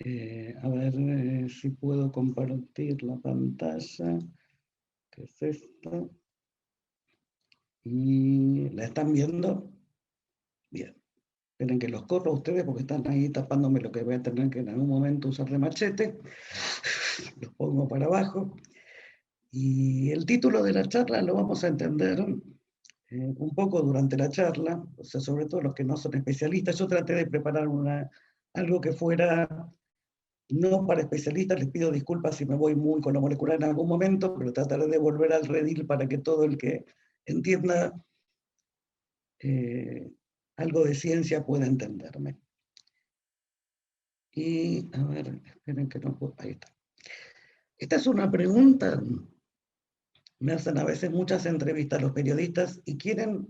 A ver si puedo compartir la pantalla, que es esta. ¿Y la están viendo? Bien. Esperen que los corro a ustedes porque están ahí tapándome lo que voy a tener que en algún momento usar de machete. Los pongo para abajo. Y el título de la charla lo vamos a entender un poco durante la charla, o sea, sobre todo los que no son especialistas. Yo traté de preparar algo que fuera no para especialistas, les pido disculpas si me voy muy con lo molecular en algún momento, pero trataré de volver al redil para que todo el que entienda algo de ciencia pueda entenderme. Y, a ver, esperen que no puedo, ahí está. Esta es una pregunta, me hacen a veces muchas entrevistas los periodistas y quieren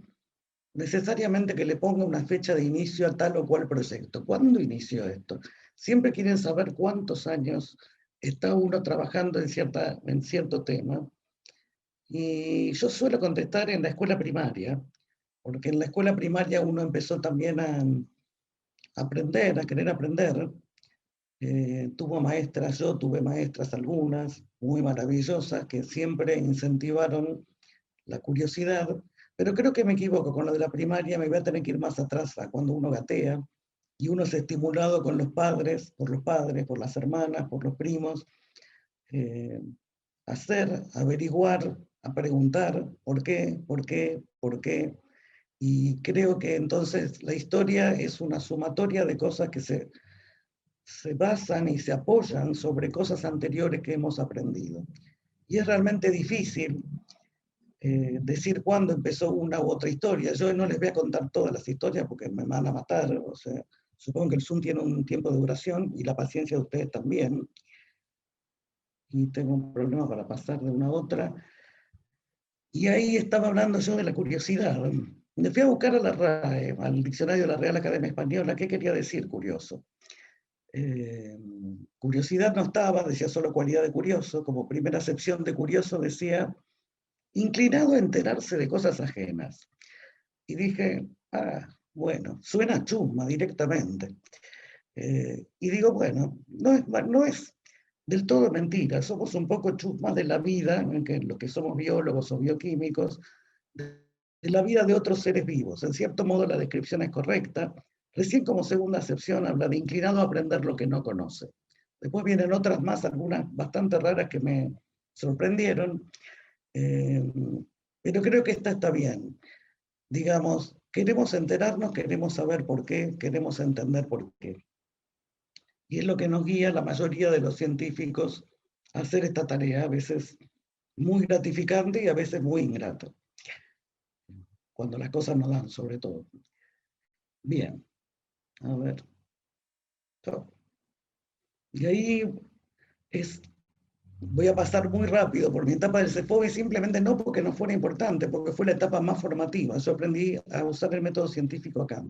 necesariamente que le ponga una fecha de inicio a tal o cual proyecto. ¿Cuándo inició esto? Siempre quieren saber cuántos años está uno trabajando en cierto tema. Y yo suelo contestar en la escuela primaria, porque en la escuela primaria uno empezó también a aprender, a querer aprender. Yo tuve maestras algunas, muy maravillosas, que siempre incentivaron la curiosidad, pero creo que me equivoco con lo de la primaria, me voy a tener que ir más atrás a cuando uno gatea, y uno es estimulado con los padres, por las hermanas, por los primos, a hacer, a averiguar, a preguntar por qué, por qué, por qué, y creo que entonces la historia es una sumatoria de cosas que se basan y se apoyan sobre cosas anteriores que hemos aprendido. Y es realmente difícil decir cuándo empezó una u otra historia. Yo no les voy a contar todas las historias porque me van a matar. O sea, supongo que el Zoom tiene un tiempo de duración y la paciencia de ustedes también. Y tengo un problema para pasar de una a otra. Y ahí estaba hablando yo de la curiosidad. Me fui a buscar a la RAE, al diccionario de la Real Academia Española, ¿qué quería decir curioso? Curiosidad no estaba, decía solo cualidad de curioso. Como primera acepción de curioso decía inclinado a enterarse de cosas ajenas. Y dije, bueno, suena chusma directamente. Y digo, bueno, no es del todo mentira, somos un poco chusmas de la vida, en que los que somos biólogos o bioquímicos, de la vida de otros seres vivos. En cierto modo la descripción es correcta. Recién como segunda acepción habla de inclinado a aprender lo que no conoce. Después vienen otras más, algunas bastante raras que me sorprendieron, pero creo que esta está bien. Digamos, queremos enterarnos, queremos saber por qué, queremos entender por qué. Y es lo que nos guía la mayoría de los científicos a hacer esta tarea, a veces muy gratificante y a veces muy ingrata, cuando las cosas no dan, sobre todo. Bien, a ver. Y ahí voy a pasar muy rápido por mi etapa del CEFOBI, simplemente no porque no fuera importante, porque fue la etapa más formativa. Yo aprendí a usar el método científico acá.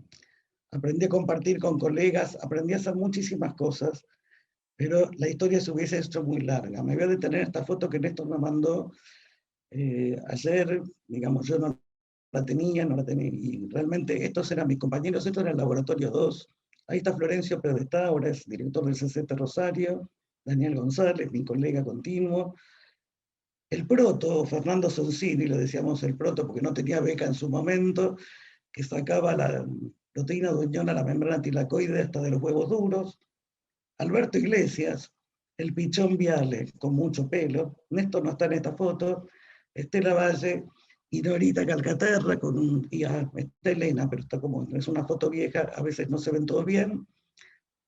Aprendí a compartir con colegas, aprendí a hacer muchísimas cosas, pero la historia se hubiese hecho muy larga. Me voy a detener esta foto que Néstor me mandó ayer, digamos, yo no la tenía, y realmente estos eran mis compañeros, esto era el laboratorio 2. Ahí está Florencio Pedesta, ahora es director del CCT Rosario, Daniel González, mi colega continuo, el proto, Fernando Sonsini, le decíamos el proto porque no tenía beca en su momento, que sacaba la proteína dueñona a la membrana tilacoide hasta de los huevos duros, Alberto Iglesias, el pichón Viale, con mucho pelo, Néstor no está en esta foto, Estela Valle y Norita Calcaterra, está Elena, pero está como, es una foto vieja, a veces no se ven todos bien,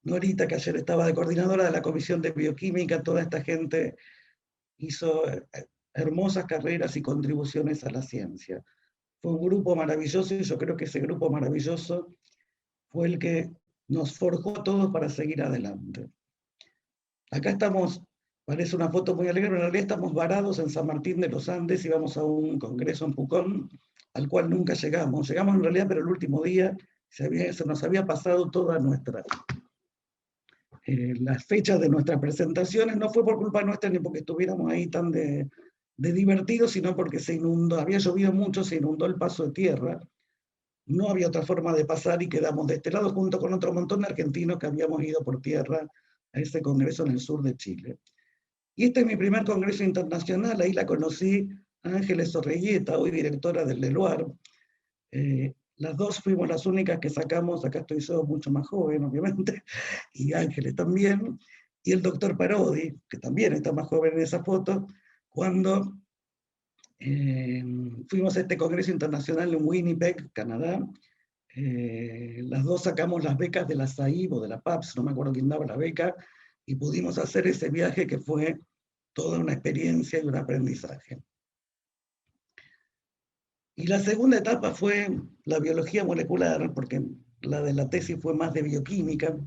Norita, que ayer estaba de coordinadora de la Comisión de Bioquímica, toda esta gente hizo hermosas carreras y contribuciones a la ciencia. Fue un grupo maravilloso y yo creo que ese grupo maravilloso fue el que nos forjó a todos para seguir adelante. Acá estamos, parece una foto muy alegre, pero en realidad estamos varados en San Martín de los Andes y vamos a un congreso en Pucón, al cual nunca llegamos. Llegamos en realidad, pero el último día se nos había pasado toda las fechas de nuestras presentaciones. No fue por culpa nuestra ni porque estuviéramos ahí tan de divertidos, sino porque se inundó, había llovido mucho, se inundó el paso de tierra. No había otra forma de pasar y quedamos de este lado junto con otro montón de argentinos que habíamos ido por tierra a ese congreso en el sur de Chile. Y este es mi primer congreso internacional, ahí la conocí a Ángeles Orreguieta, hoy directora del Leloir. Las dos fuimos las únicas que sacamos, acá estoy yo mucho más joven, obviamente, y Ángeles también, y el doctor Parodi, que también está más joven en esa foto, cuando fuimos a este congreso internacional en Winnipeg, Canadá. Las dos sacamos las becas de la SAIB o de la PAPS, no me acuerdo quién daba la beca, y pudimos hacer ese viaje que fue toda una experiencia y un aprendizaje. Y la segunda etapa fue la biología molecular, porque la de la tesis fue más de bioquímica.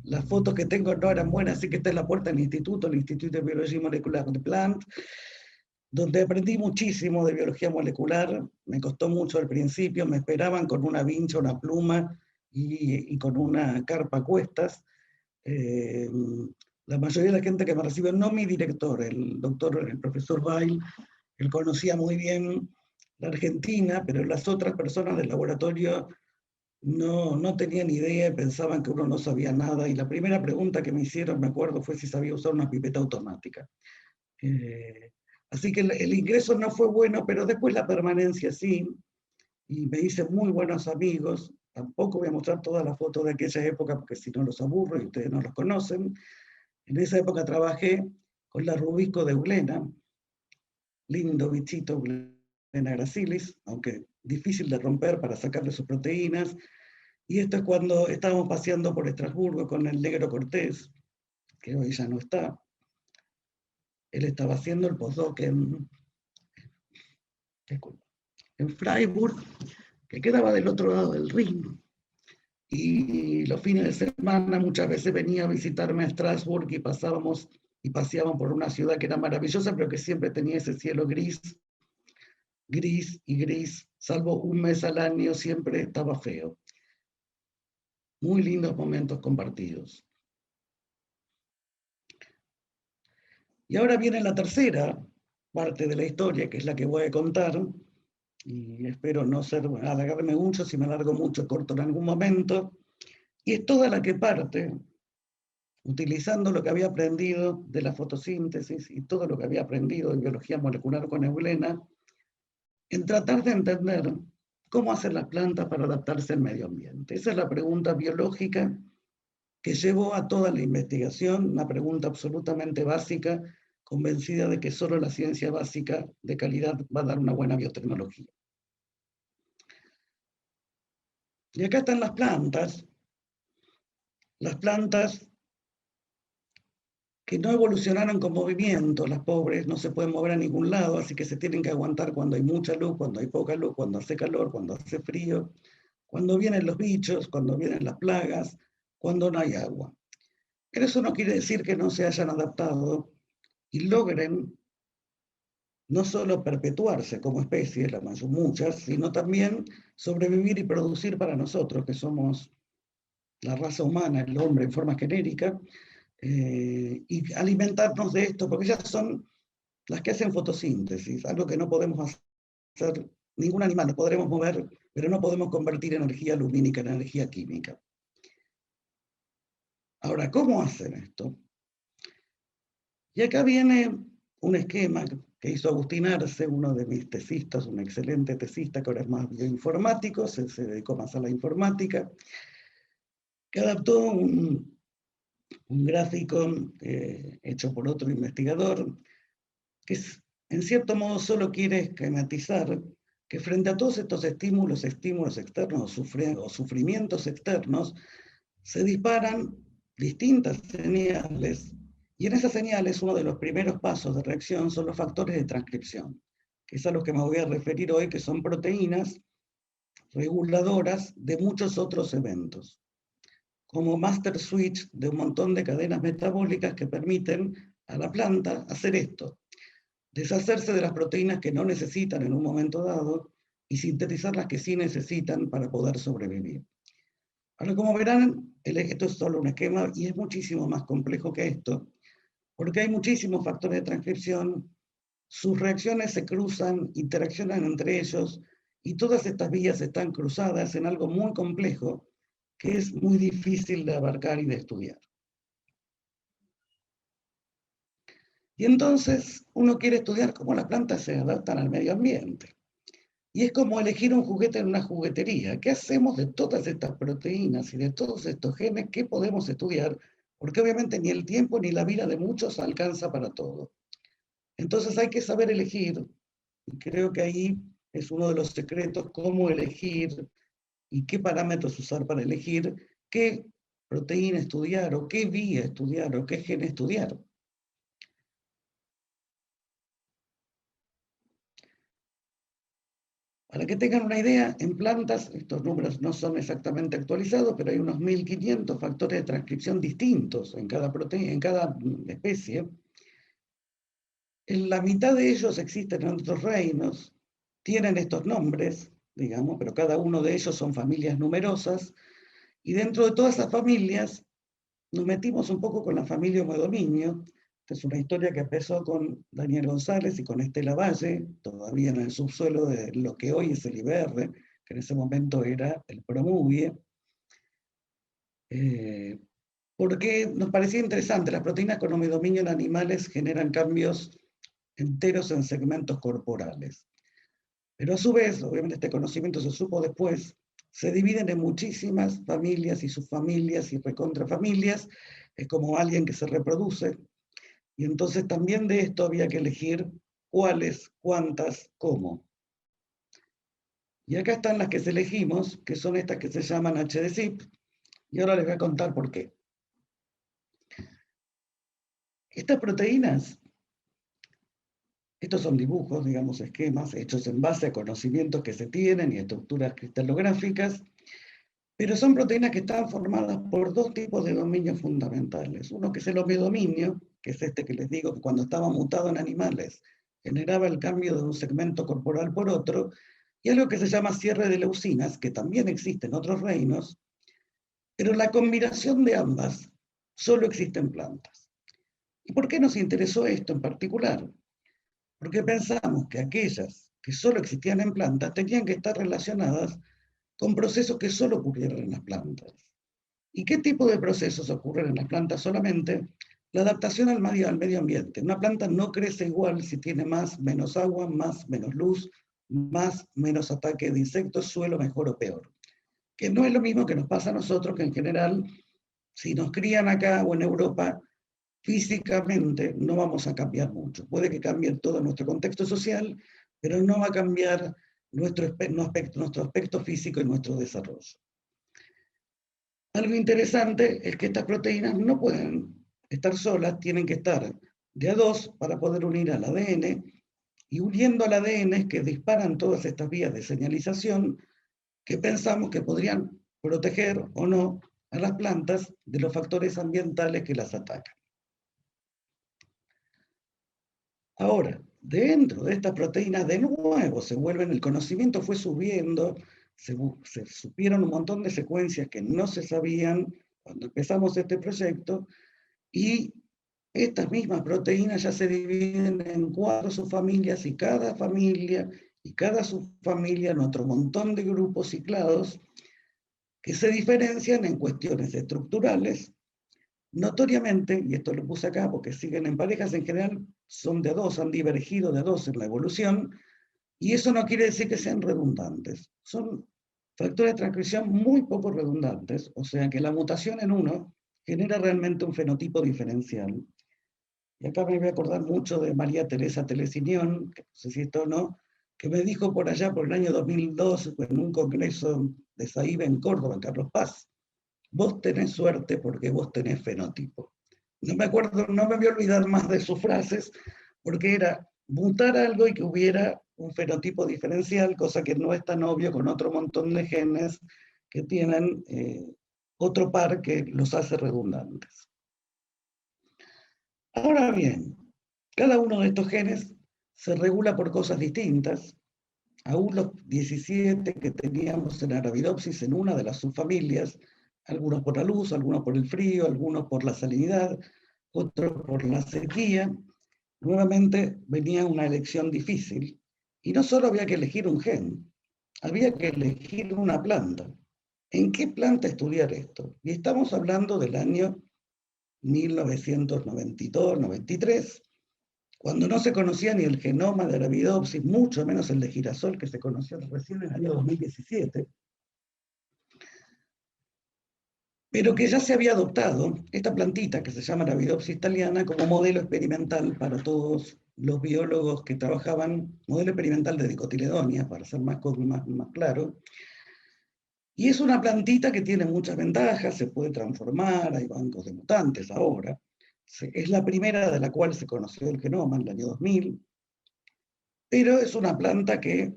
Las fotos que tengo no eran buenas, así que está en la puerta del instituto, el Instituto de Biología Molecular de Plant, donde aprendí muchísimo de biología molecular. Me costó mucho al principio, me esperaban con una vincha, una pluma y con una carpa a cuestas. La mayoría de la gente que me recibió, no mi director, el profesor Bail, él conocía muy bien la Argentina, pero las otras personas del laboratorio no tenían idea, pensaban que uno no sabía nada, y la primera pregunta que me hicieron, me acuerdo, fue si sabía usar una pipeta automática. Así que el ingreso no fue bueno, pero después la permanencia sí, y me hice muy buenos amigos. Tampoco voy a mostrar todas las fotos de aquella época, porque si no los aburro y ustedes no los conocen. En esa época trabajé con la Rubisco de Eulena, lindo bichito Eulena gracilis, aunque difícil de romper para sacarle sus proteínas. Y esto es cuando estábamos paseando por Estrasburgo con el negro Cortés, que hoy ya no está. Él estaba haciendo el postdoc en Freiburg, que quedaba del otro lado del Rin. Y los fines de semana muchas veces venía a visitarme a Estrasburgo y pasábamos y paseábamos por una ciudad que era maravillosa, pero que siempre tenía ese cielo gris, gris y gris, salvo un mes al año, siempre estaba feo. Muy lindos momentos compartidos. Y ahora viene la tercera parte de la historia, que es la que voy a contar, y espero no alargarme mucho. Si me alargo mucho, corto en algún momento, y es toda la que parte utilizando lo que había aprendido de la fotosíntesis y todo lo que había aprendido de biología molecular con Eulena, en tratar de entender cómo hacen las plantas para adaptarse al medio ambiente. Esa es la pregunta biológica que llevó a toda la investigación, una pregunta absolutamente básica, convencida de que solo la ciencia básica de calidad va a dar una buena biotecnología. Y acá están las plantas que no evolucionaron con movimiento. Las pobres no se pueden mover a ningún lado, así que se tienen que aguantar cuando hay mucha luz, cuando hay poca luz, cuando hace calor, cuando hace frío, cuando vienen los bichos, cuando vienen las plagas, cuando no hay agua. Pero eso no quiere decir que no se hayan adaptado y logren no solo perpetuarse como especie, muchas, sino también sobrevivir y producir para nosotros, que somos la raza humana, el hombre en forma genérica, y alimentarnos de esto, porque ellas son las que hacen fotosíntesis, algo que no podemos hacer ningún animal, nos podremos mover, pero no podemos convertir energía lumínica en energía química. Ahora, ¿cómo hacen esto? Y acá viene un esquema que hizo Agustín Arce, uno de mis tesistas, un excelente tesista que ahora es más bioinformático, se dedicó más a la informática, que adaptó un gráfico hecho por otro investigador, que en cierto modo solo quiere esquematizar que frente a todos estos estímulos externos o sufrimientos externos, se disparan distintas señales, y en esas señales uno de los primeros pasos de reacción son los factores de transcripción, que es a los que me voy a referir hoy, que son proteínas reguladoras de muchos otros eventos, como master switch de un montón de cadenas metabólicas que permiten a la planta hacer esto: deshacerse de las proteínas que no necesitan en un momento dado y sintetizar las que sí necesitan para poder sobrevivir. Ahora, como verán, esto es solo un esquema y es muchísimo más complejo que esto, porque hay muchísimos factores de transcripción, sus reacciones se cruzan, interaccionan entre ellos, y todas estas vías están cruzadas en algo muy complejo, que es muy difícil de abarcar y de estudiar. Y entonces uno quiere estudiar cómo las plantas se adaptan al medio ambiente. Y es como elegir un juguete en una juguetería. ¿Qué hacemos de todas estas proteínas y de todos estos genes? ¿Qué podemos estudiar? Porque obviamente ni el tiempo ni la vida de muchos alcanza para todo. Entonces hay que saber elegir. Y creo que ahí es uno de los secretos, cómo elegir y qué parámetros usar para elegir qué proteína estudiar o qué vía estudiar o qué gen estudiar. Para que tengan una idea, en plantas, estos números no son exactamente actualizados, pero hay unos 1500 factores de transcripción distintos en cada proteína, en cada especie. En la mitad de ellos existen en otros reinos, tienen estos nombres, digamos, pero cada uno de ellos son familias numerosas, y dentro de todas esas familias nos metimos un poco con la familia Homodominio. Esta es una historia que empezó con Daniel González y con Estela Valle, todavía en el subsuelo de lo que hoy es el IBR, que en ese momento era el Promuvie, porque nos parecía interesante. Las proteínas con homodominio en animales generan cambios enteros en segmentos corporales. Pero a su vez, obviamente este conocimiento se supo después, se dividen en muchísimas familias y subfamilias y recontrafamilias. Es como alguien que se reproduce. Y entonces también de esto había que elegir cuáles, cuántas, cómo. Y acá están las que elegimos, que son estas que se llaman HDCIP, y ahora les voy a contar por qué. Estas proteínas, estos son dibujos, digamos, esquemas hechos en base a conocimientos que se tienen y estructuras cristalográficas, pero son proteínas que están formadas por dos tipos de dominios fundamentales. Uno que es el homedominio, que es este que les digo que cuando estaba mutado en animales generaba el cambio de un segmento corporal por otro, y algo que se llama cierre de leucinas, que también existe en otros reinos, pero la combinación de ambas solo existe en plantas. ¿Y por qué nos interesó esto en particular? Porque pensamos que aquellas que solo existían en plantas tenían que estar relacionadas con procesos que solo ocurrieron en las plantas. ¿Y qué tipo de procesos ocurren en las plantas solamente? La adaptación al medio ambiente. Una planta no crece igual si tiene más, menos agua, más, menos luz, más, menos ataque de insectos, suelo mejor o peor. Que no es lo mismo que nos pasa a nosotros, que en general, si nos crían acá o en Europa, físicamente no vamos a cambiar mucho. Puede que cambie todo nuestro contexto social, pero no va a cambiar nuestro aspecto físico y nuestro desarrollo. Algo interesante es que estas proteínas no pueden estar solas, tienen que estar de a dos para poder unir al ADN, y uniendo al ADN es que disparan todas estas vías de señalización que pensamos que podrían proteger o no a las plantas de los factores ambientales que las atacan. Ahora, dentro de estas proteínas, de nuevo, el conocimiento fue subiendo, se supieron un montón de secuencias que no se sabían cuando empezamos este proyecto, y estas mismas proteínas ya se dividen en 4 subfamilias, y cada familia y cada subfamilia en otro montón de grupos ciclados que se diferencian en cuestiones estructurales. Notoriamente, y esto lo puse acá porque siguen en parejas, en general son de a dos, han divergido de a dos en la evolución, y eso no quiere decir que sean redundantes. Son factores de transcripción muy poco redundantes, o sea que la mutación en uno genera realmente un fenotipo diferencial. Y acá me voy a acordar mucho de María Teresa Telesinión, que no sé si esto o no, que me dijo por allá por el año 2002, en un congreso de SAIB en Córdoba, en Carlos Paz: vos tenés suerte porque vos tenés fenotipo. No me acuerdo, no me voy a olvidar más de sus frases, porque era mutar algo y que hubiera un fenotipo diferencial, cosa que no es tan obvio con otro montón de genes que tienen otro par que los hace redundantes. Ahora bien, cada uno de estos genes se regula por cosas distintas. Aún los 17 que teníamos en Arabidopsis en una de las subfamilias, algunos por la luz, algunos por el frío, algunos por la salinidad, otros por la sequía, nuevamente venía una elección difícil. Y no solo había que elegir un gen, había que elegir una planta. ¿en qué planta estudiar esto? Y estamos hablando del año 1992-93, cuando no se conocía ni el genoma de Arabidopsis, mucho menos el de girasol, que se conoció recién en el año 2017, pero que ya se había adoptado esta plantita que se llama Arabidopsis thaliana como modelo experimental para todos los biólogos que trabajaban, modelo experimental de dicotiledóneas, para ser más claro. Y es una plantita que tiene muchas ventajas, se puede transformar, hay bancos de mutantes ahora. Es la primera de la cual se conoció el genoma en el año 2000, pero es una planta que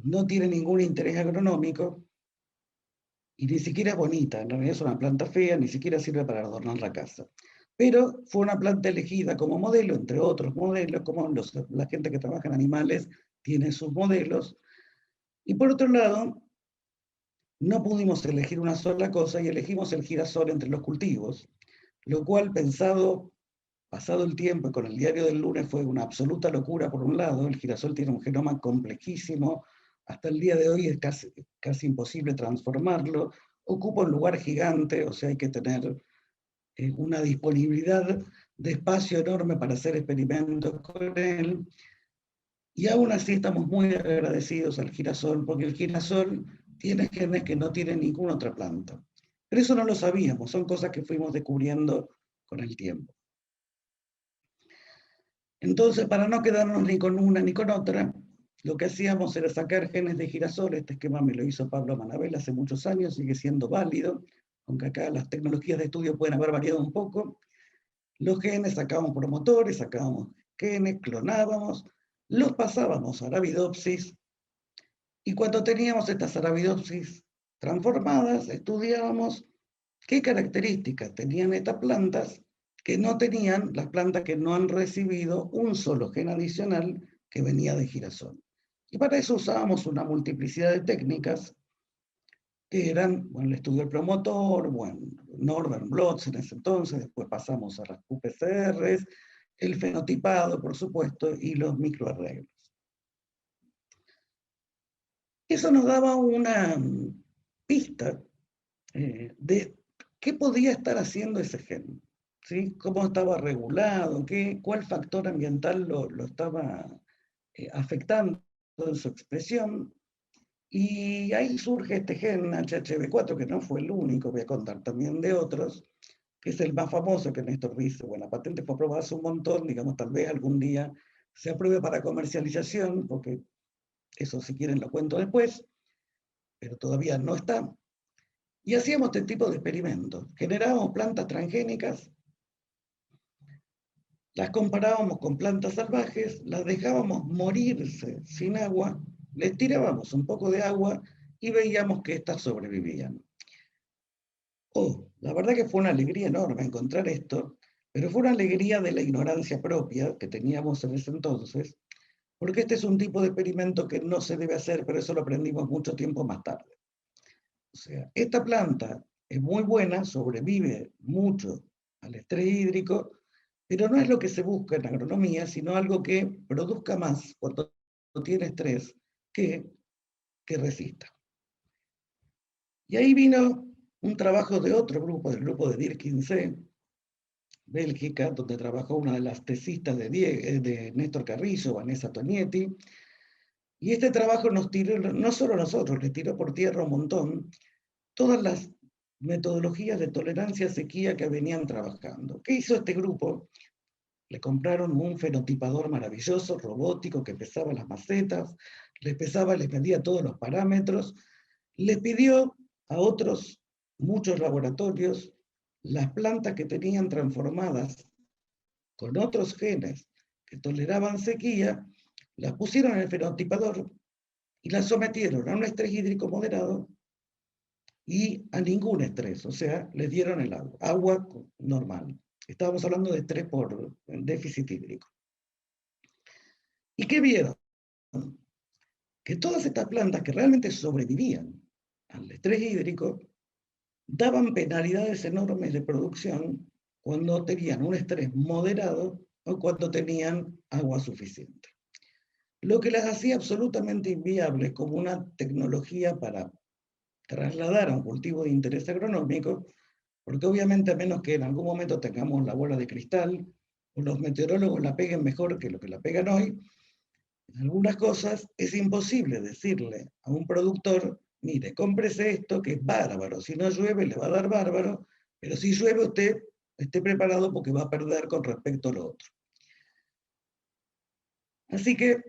no tiene ningún interés agronómico y ni siquiera es bonita, en realidad es una planta fea, ni siquiera sirve para adornar la casa. Pero fue una planta elegida como modelo, entre otros modelos, como la gente que trabaja en animales tiene sus modelos. Y por otro lado, no pudimos elegir una sola cosa y elegimos el girasol entre los cultivos, lo cual pasado el tiempo y con el diario del lunes fue una absoluta locura por un lado. El girasol tiene un genoma complejísimo, hasta el día de hoy es casi imposible transformarlo, ocupa un lugar gigante, o sea, hay que tener una disponibilidad de espacio enorme para hacer experimentos con él. Y aún así estamos muy agradecidos al girasol, porque el girasol tiene genes que no tiene ninguna otra planta. Pero eso no lo sabíamos, son cosas que fuimos descubriendo con el tiempo. Entonces, para no quedarnos ni con una ni con otra, lo que hacíamos era sacar genes de girasol. Este esquema me lo hizo Pablo Manabel hace muchos años, sigue siendo válido, aunque acá las tecnologías de estudio pueden haber variado un poco. Los genes sacábamos promotores, sacábamos genes, clonábamos, los pasábamos a Arabidopsis, y cuando teníamos estas Arabidopsis transformadas, estudiábamos qué características tenían estas plantas que no tenían las plantas que no han recibido un solo gen adicional que venía de girasol. Y para eso usábamos una multiplicidad de técnicas que eran, bueno, el estudio del promotor, bueno, Northern blots en ese entonces, después pasamos a las qPCRs, el fenotipado, por supuesto, y los microarreglos. Eso nos daba una pista de qué podía estar haciendo ese gen, ¿sí? Cómo estaba regulado, cuál factor ambiental lo estaba afectando en su expresión. Y ahí surge este gen HHV4, que no fue el único, voy a contar también de otros, que es el más famoso, que Néstor dice, bueno, la patente fue aprobada hace un montón, digamos, tal vez algún día se apruebe para comercialización, porque eso si quieren lo cuento después, pero todavía no está. Y hacíamos este tipo de experimentos. Generábamos plantas transgénicas, las comparábamos con plantas salvajes, las dejábamos morirse sin agua, les tirábamos un poco de agua y veíamos que éstas sobrevivían. La verdad que fue una alegría enorme encontrar esto, pero fue una alegría de la ignorancia propia que teníamos en ese entonces, porque este es un tipo de experimento que no se debe hacer, pero eso lo aprendimos mucho tiempo más tarde. O sea, esta planta es muy buena, sobrevive mucho al estrés hídrico, pero no es lo que se busca en agronomía, sino algo que produzca más cuando tiene estrés que resista. Y ahí vino un trabajo de otro grupo, del grupo de DIR15, Bélgica, donde trabajó una de las tesistas de Néstor Carrillo, Vanessa Tonietti, y este trabajo nos tiró, no solo a nosotros, le tiró por tierra un montón, todas las metodologías de tolerancia a sequía que venían trabajando. ¿Qué hizo este grupo? Le compraron un fenotipador maravilloso, robótico, que pesaba las macetas, les medía todos los parámetros, le pidió a otros muchos laboratorios las plantas que tenían transformadas con otros genes que toleraban sequía, las pusieron en el fenotipador y las sometieron a un estrés hídrico moderado y a ningún estrés, o sea, les dieron el agua normal. Estábamos hablando de estrés por déficit hídrico. ¿Y qué vieron? Que todas estas plantas que realmente sobrevivían al estrés hídrico daban penalidades enormes de producción cuando tenían un estrés moderado o cuando tenían agua suficiente. Lo que las hacía absolutamente inviables como una tecnología para trasladar a un cultivo de interés agronómico, porque obviamente a menos que en algún momento tengamos la bola de cristal, o los meteorólogos la peguen mejor que lo que la pegan hoy, en algunas cosas es imposible decirle a un productor, mire, cómprese esto que es bárbaro, si no llueve le va a dar bárbaro, pero si llueve usted esté preparado porque va a perder con respecto a lo otro. Así que,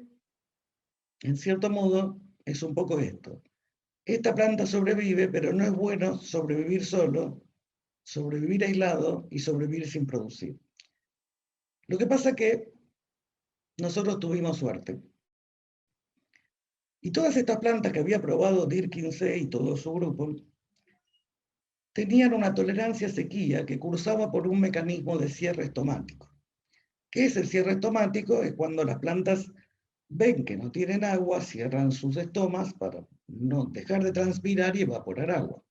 en cierto modo, es un poco esto. Esta planta sobrevive, pero no es bueno sobrevivir solo, sobrevivir aislado y sobrevivir sin producir. Lo que pasa es que nosotros tuvimos suerte. Y todas estas plantas que había probado Dirk Kinsey y todo su grupo, tenían una tolerancia a sequía que cursaba por un mecanismo de cierre estomático. ¿Qué es el cierre estomático? Es cuando las plantas ven que no tienen agua, cierran sus estomas para no dejar de transpirar y evaporar agua.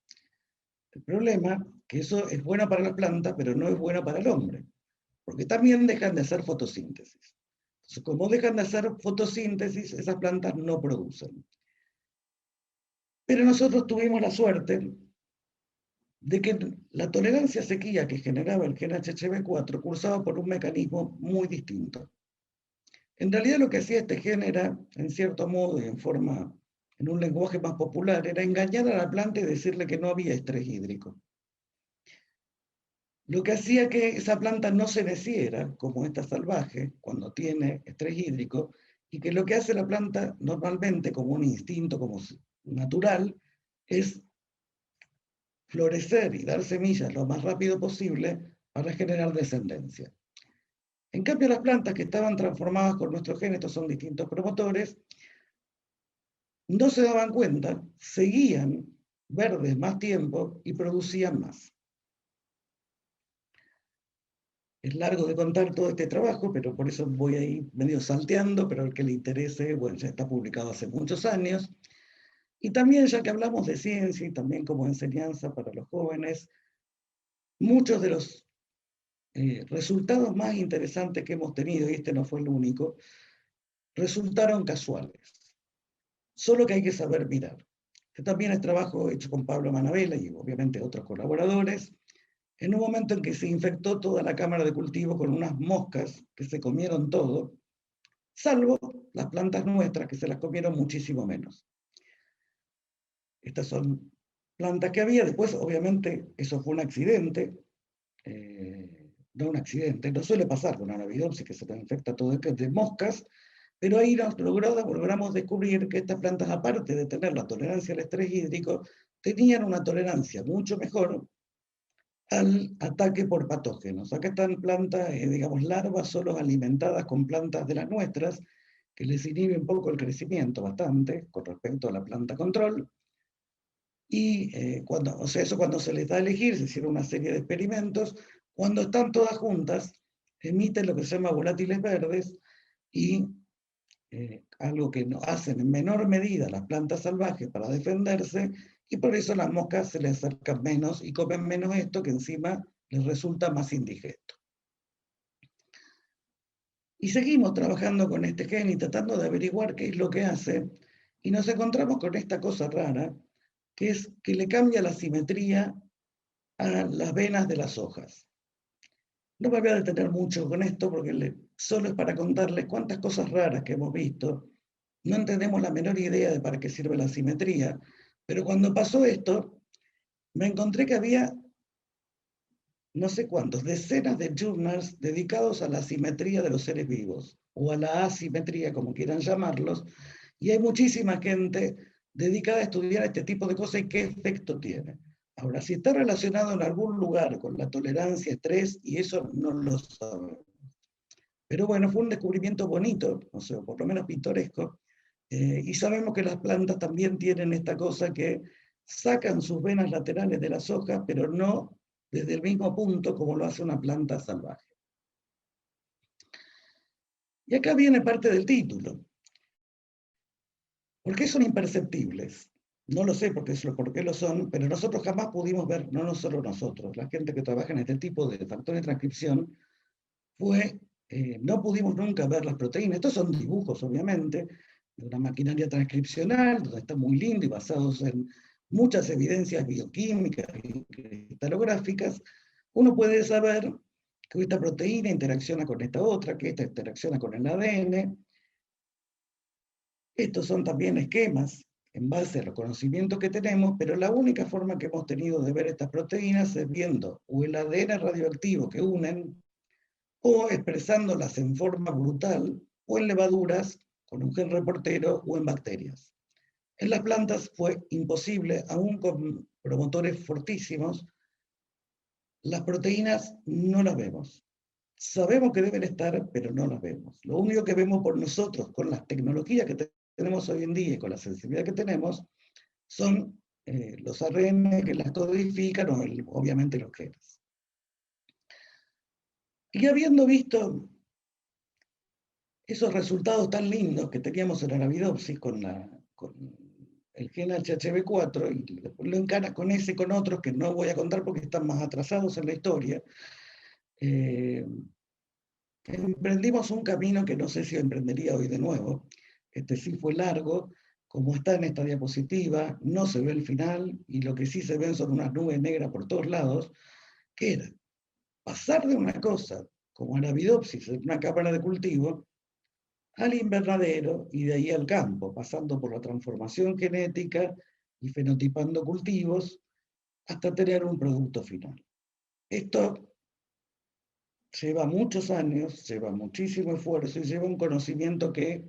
El problema es que eso es bueno para las plantas, pero no es bueno para el hombre, porque también dejan de hacer fotosíntesis. Entonces, como dejan de hacer fotosíntesis, esas plantas no producen. Pero nosotros tuvimos la suerte de que la tolerancia a sequía que generaba el gen HHV4 cursaba por un mecanismo muy distinto. En realidad lo que hacía este gen era, en cierto modo y en un lenguaje más popular, era engañar a la planta y decirle que no había estrés hídrico. Lo que hacía que esa planta no se deciera, como esta salvaje, cuando tiene estrés hídrico, y que lo que hace la planta normalmente, como un instinto como natural, es florecer y dar semillas lo más rápido posible para generar descendencia. En cambio, las plantas que estaban transformadas con nuestro gen, estos son distintos promotores, no se daban cuenta, seguían verdes más tiempo y producían más. Es largo de contar todo este trabajo, pero por eso voy ahí medio salteando, pero al que le interese, bueno, ya está publicado hace muchos años. Y también, ya que hablamos de ciencia y también como enseñanza para los jóvenes, muchos de los resultados más interesantes que hemos tenido, y este no fue el único, resultaron casuales. Solo que hay que saber mirar. Este también es trabajo hecho con Pablo Manabella y obviamente otros colaboradores, en un momento en que se infectó toda la cámara de cultivo con unas moscas que se comieron todo, salvo las plantas nuestras que se las comieron muchísimo menos. Estas son plantas que había, después obviamente eso fue un accidente, no un accidente, no suele pasar con anabiopsis que se te infecta todo de moscas, pero ahí logramos descubrir que estas plantas, aparte de tener la tolerancia al estrés hídrico, tenían una tolerancia mucho mejor al ataque por patógenos. Acá están plantas, digamos, larvas solo alimentadas con plantas de las nuestras, que les inhibe un poco el crecimiento bastante con respecto a la planta control. Y eso cuando se les da a elegir, se hicieron una serie de experimentos, cuando están todas juntas, emiten lo que se llama volátiles verdes y algo que no hacen en menor medida las plantas salvajes para defenderse, y por eso las moscas se les acercan menos y comen menos esto, que encima les resulta más indigesto. Y seguimos trabajando con este gen y tratando de averiguar qué es lo que hace, y nos encontramos con esta cosa rara, que es que le cambia la simetría a las venas de las hojas. No me voy a detener mucho con esto porque solo es para contarles cuántas cosas raras que hemos visto. No entendemos la menor idea de para qué sirve la simetría, pero cuando pasó esto, me encontré que había no sé cuántos, decenas de journals dedicados a la simetría de los seres vivos, o a la asimetría, como quieran llamarlos, y hay muchísima gente dedicada a estudiar este tipo de cosas y qué efecto tiene. Ahora, si está relacionado en algún lugar con la tolerancia a estrés, y eso no lo sabemos. Pero bueno, fue un descubrimiento bonito, o sea, por lo menos pintoresco, y sabemos que las plantas también tienen esta cosa que sacan sus venas laterales de las hojas, pero no desde el mismo punto como lo hace una planta salvaje. Y acá viene parte del título. ¿Por qué son imperceptibles? No lo sé por qué lo son, pero nosotros jamás pudimos ver, no solo nosotros, la gente que trabaja en este tipo de factores de transcripción, no pudimos nunca ver las proteínas. Estos son dibujos, obviamente, de una maquinaria transcripcional, donde está muy lindo y basados en muchas evidencias bioquímicas y cristalográficas, uno puede saber que esta proteína interacciona con esta otra, que esta interacciona con el ADN. Estos son también esquemas en base a los conocimientos que tenemos, pero la única forma que hemos tenido de ver estas proteínas es viendo o el ADN radioactivo que unen, o expresándolas en forma brutal, o en levaduras, con un gen reportero, o en bacterias. En las plantas fue imposible, aún con promotores fortísimos, las proteínas no las vemos. Sabemos que deben estar, pero no las vemos. Lo único que vemos por nosotros, con las tecnologías que tenemos hoy en día y con la sensibilidad que tenemos, son los ARN que las codifican, o obviamente los genes. Y habiendo visto esos resultados tan lindos que teníamos en Arabidopsis con el gen HHV4, y lo encaras con ese y con otros que no voy a contar porque están más atrasados en la historia, emprendimos un camino que no sé si emprendería hoy de nuevo. Este sí fue largo, como está en esta diapositiva, no se ve el final, y lo que sí se ven son unas nubes negras por todos lados, que era pasar de una cosa como Arabidopsis en una cámara de cultivo, al invernadero y de ahí al campo, pasando por la transformación genética y fenotipando cultivos hasta tener un producto final. Esto lleva muchos años, lleva muchísimo esfuerzo y lleva un conocimiento que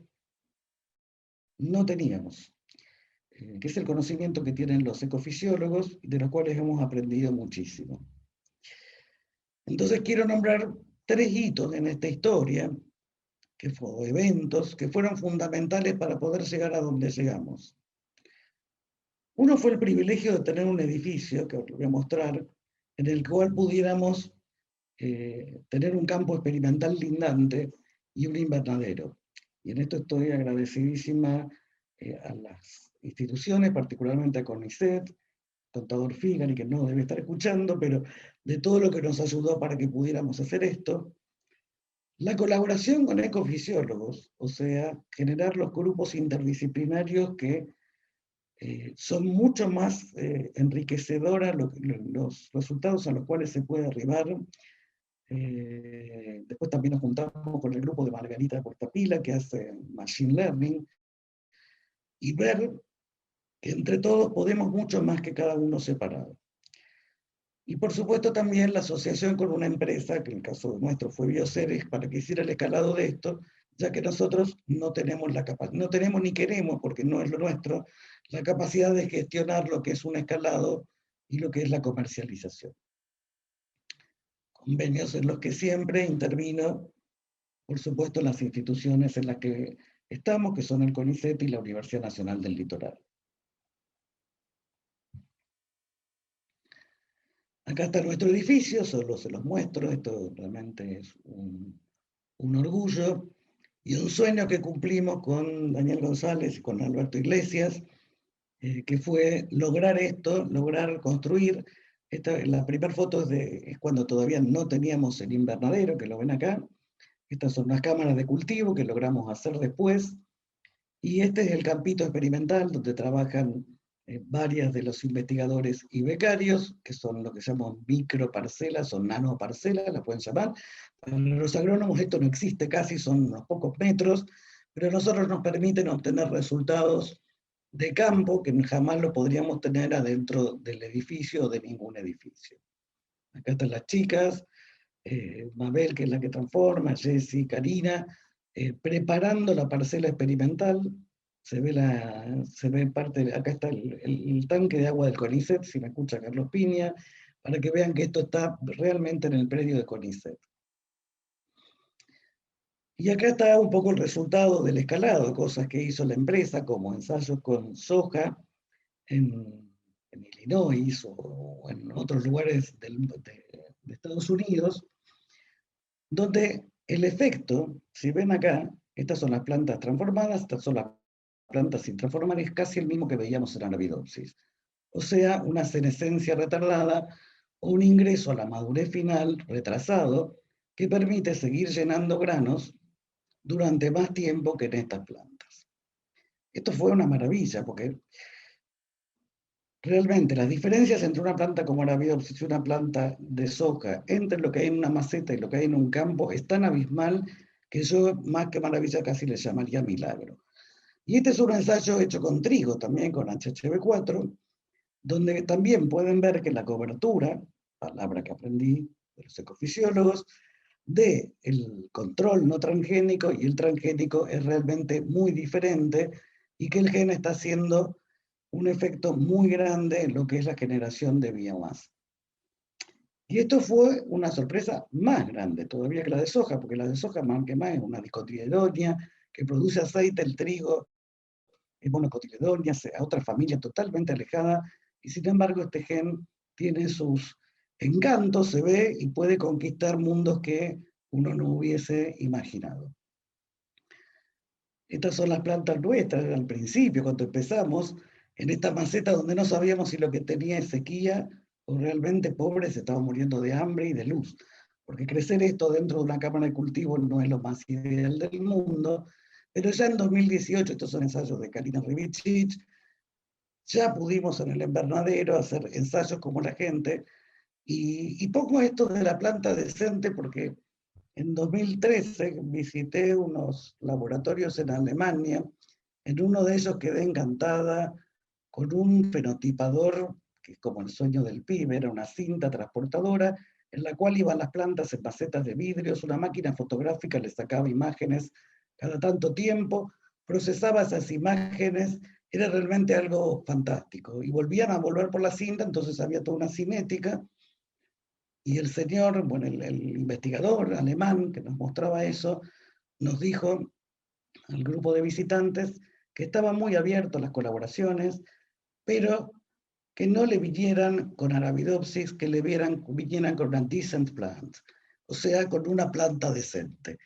no teníamos, que es el conocimiento que tienen los ecofisiólogos, de los cuales hemos aprendido muchísimo. Entonces quiero nombrar 3 hitos en esta historia, eventos que fueron fundamentales para poder llegar a donde llegamos. Uno fue el privilegio de tener un edificio, que os lo voy a mostrar, en el cual pudiéramos tener un campo experimental lindante y un invernadero. Y en esto estoy agradecidísima a las instituciones, particularmente a CONICET, contador Figari, que no debe estar escuchando, pero de todo lo que nos ayudó para que pudiéramos hacer esto. La colaboración con ecofisiólogos, o sea, generar los grupos interdisciplinarios que son mucho más enriquecedoras los resultados a los cuales se puede arribar. Después también nos juntamos con el grupo de Margarita Portapila, que hace Machine Learning, y ver que entre todos podemos mucho más que cada uno separado. Y por supuesto también la asociación con una empresa, que en el caso nuestro fue Bioceres, para que hiciera el escalado de esto, ya que nosotros no tenemos no tenemos ni queremos, porque no es lo nuestro, la capacidad de gestionar lo que es un escalado y lo que es la comercialización. Convenios en los que siempre intervino, por supuesto, las instituciones en las que estamos, que son el CONICET y la Universidad Nacional del Litoral. Acá está nuestro edificio, solo se los muestro, esto realmente es un orgullo y un sueño que cumplimos con Daniel González y con Alberto Iglesias, que fue lograr esto, lograr construir. La primera foto es cuando todavía no teníamos el invernadero, que lo ven acá. Estas son las cámaras de cultivo que logramos hacer después. Y este es el campito experimental donde trabajan varias de los investigadores y becarios, que son lo que se llaman microparcelas o nanoparcelas, las pueden llamar. Para los agrónomos esto no existe casi, son unos pocos metros, pero a nosotros nos permiten obtener resultados de campo que jamás lo podríamos tener adentro del edificio o de ningún edificio. Acá están las chicas, Mabel, que es la que transforma, Jessy, Karina, preparando la parcela experimental. Se ve parte, acá está el tanque de agua del CONICET, si me escucha Carlos Piña, para que vean que esto está realmente en el predio de CONICET. Y acá está un poco el resultado del escalado, cosas que hizo la empresa, como ensayos con soja en Illinois o en otros lugares de Estados Unidos, donde el efecto, si ven acá, estas son las plantas transformadas, estas son las plantas sin transformar, es casi el mismo que veíamos en Arabidopsis. O sea, una senescencia retardada o un ingreso a la madurez final retrasado que permite seguir llenando granos durante más tiempo que en estas plantas. Esto fue una maravilla, porque realmente las diferencias entre una planta como Arabidopsis y una planta de soja, entre lo que hay en una maceta y lo que hay en un campo, es tan abismal que yo, más que maravilla, casi le llamaría milagro. Y este es un ensayo hecho con trigo, también con HHV4, donde también pueden ver que la cobertura, palabra que aprendí de los ecofisiólogos, del control no transgénico y el transgénico es realmente muy diferente y que el gen está haciendo un efecto muy grande en lo que es la generación de biomasa. Y esto fue una sorpresa más grande todavía que la de soja, porque la de soja más que más es una dicotiledónea que produce aceite, el trigo es monocotiledónea, a otra familia totalmente alejada, y sin embargo este gen tiene sus encantos, se ve, y puede conquistar mundos que uno no hubiese imaginado. Estas son las plantas nuestras, al principio, cuando empezamos, en esta maceta donde no sabíamos si lo que tenía es sequía o realmente pobres se estaban muriendo de hambre y de luz. Porque crecer esto dentro de una cámara de cultivo no es lo más ideal del mundo, pero ya en 2018, estos son ensayos de Karina Rivicic, ya pudimos en el invernadero hacer ensayos como la gente, y pongo esto de la planta decente porque en 2013 visité unos laboratorios en Alemania, en uno de ellos quedé encantada con un fenotipador, que es como el sueño del pibe, era una cinta transportadora, en la cual iban las plantas en macetas de vidrios, una máquina fotográfica le sacaba imágenes cada tanto tiempo, procesaba esas imágenes, era realmente algo fantástico. Y volvían a volver por la cinta, entonces había toda una cinética, y el señor, bueno, el investigador alemán que nos mostraba eso, nos dijo al grupo de visitantes que estaba muy abierto a las colaboraciones, pero que no le vinieran con Arabidopsis, que vinieran con una decent plant, o sea, con una planta decente.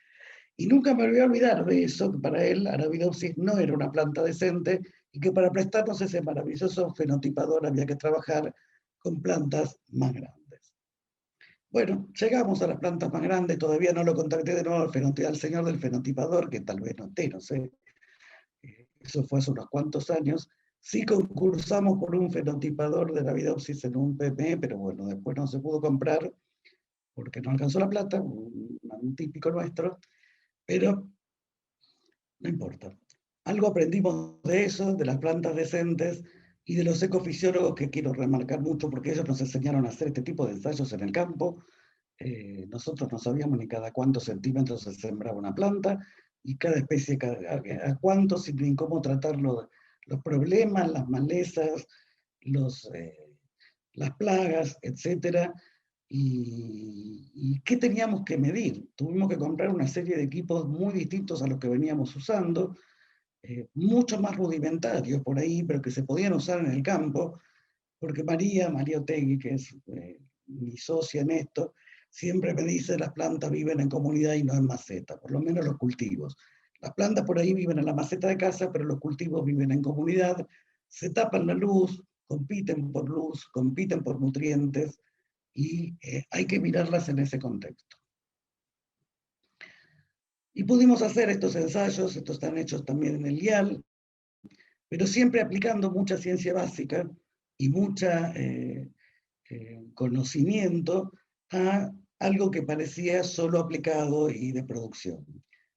Y nunca me voy a olvidar de eso, que para él Arabidopsis no era una planta decente y que para prestarnos ese maravilloso fenotipador había que trabajar con plantas más grandes. Bueno, llegamos a las plantas más grandes, todavía no lo contacté de nuevo al señor del fenotipador, que tal vez no esté, no sé, eso fue hace unos cuantos años. Sí concursamos por un fenotipador de Arabidopsis en un PME, pero bueno, después no se pudo comprar porque no alcanzó la plata, un típico nuestro, pero no importa. Algo aprendimos de eso, de las plantas decentes y de los ecofisiólogos que quiero remarcar mucho porque ellos nos enseñaron a hacer este tipo de ensayos en el campo. Nosotros no sabíamos ni cada cuántos centímetros se sembraba una planta y cada especie a cuántos y ni cómo tratarlo, los problemas, las malezas, las plagas, etcétera. ¿Y qué teníamos que medir? Tuvimos que comprar una serie de equipos muy distintos a los que veníamos usando, mucho más rudimentarios por ahí, pero que se podían usar en el campo, porque María Otegui, que es mi socia en esto, siempre me dice las plantas viven en comunidad y no en maceta, por lo menos los cultivos. Las plantas por ahí viven en la maceta de casa, pero los cultivos viven en comunidad, se tapan la luz, compiten por nutrientes, y hay que mirarlas en ese contexto. Y pudimos hacer estos ensayos, estos están hechos también en el IAL, pero siempre aplicando mucha ciencia básica y mucha conocimiento a algo que parecía solo aplicado y de producción.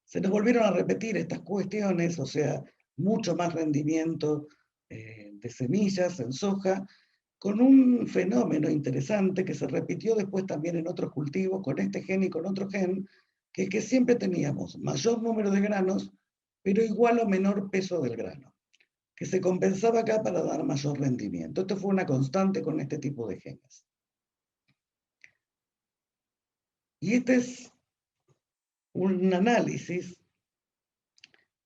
Se nos volvieron a repetir estas cuestiones, o sea, mucho más rendimiento de semillas en soja, con un fenómeno interesante que se repitió después también en otros cultivos, con este gen y con otro gen, que es que siempre teníamos mayor número de granos, pero igual o menor peso del grano, que se compensaba acá para dar mayor rendimiento. Esto fue una constante con este tipo de genes. Y este es un análisis